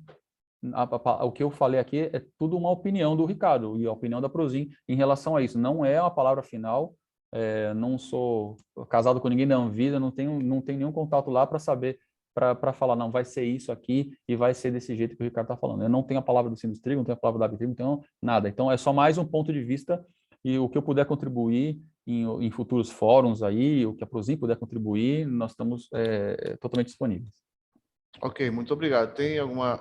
C: o que eu falei aqui é tudo uma opinião do Ricardo e a opinião da Prozin em relação a isso. Não é a palavra final, não sou casado com ninguém da Anvisa, não tenho nenhum contato lá para saber, para falar, não, vai ser isso aqui e vai ser desse jeito que o Ricardo está falando. Eu não tenho a palavra do Sindistrigo, não tenho a palavra da Abitrigo, não tenho nada. Então, é só mais um ponto de vista e o que eu puder contribuir em futuros fóruns aí, o que a Prozin puder contribuir, nós estamos totalmente disponíveis.
B: Ok, muito obrigado. Tem alguma...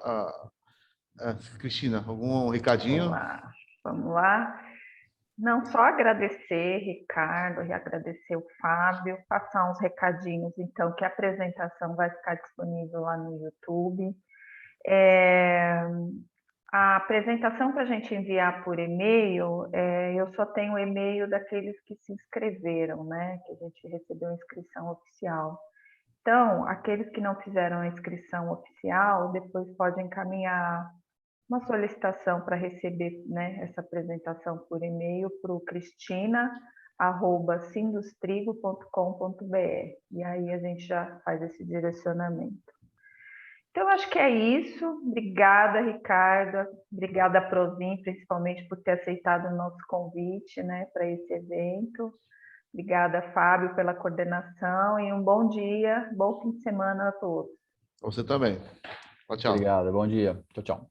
B: Cristina, algum recadinho?
A: Olá, vamos lá. Não só agradecer, Ricardo, e agradecer o Fábio, passar uns recadinhos, então, que a apresentação vai ficar disponível lá no YouTube. A apresentação para a gente enviar por e-mail, eu só tenho o e-mail daqueles que se inscreveram, né? Que a gente recebeu inscrição oficial. Então, aqueles que não fizeram a inscrição oficial, depois podem encaminhar uma solicitação para receber, né, essa apresentação por e-mail para o cristina@sindustrigo.com.br. E aí a gente já faz esse direcionamento. Então, acho que é isso. Obrigada, Ricardo. Obrigada, Prozin, principalmente por ter aceitado o nosso convite, né, para esse evento. Obrigada, Fábio, pela coordenação e um bom dia, bom fim de semana a todos.
B: Você também. Tchau, tchau.
C: Obrigado, bom dia. Tchau, tchau.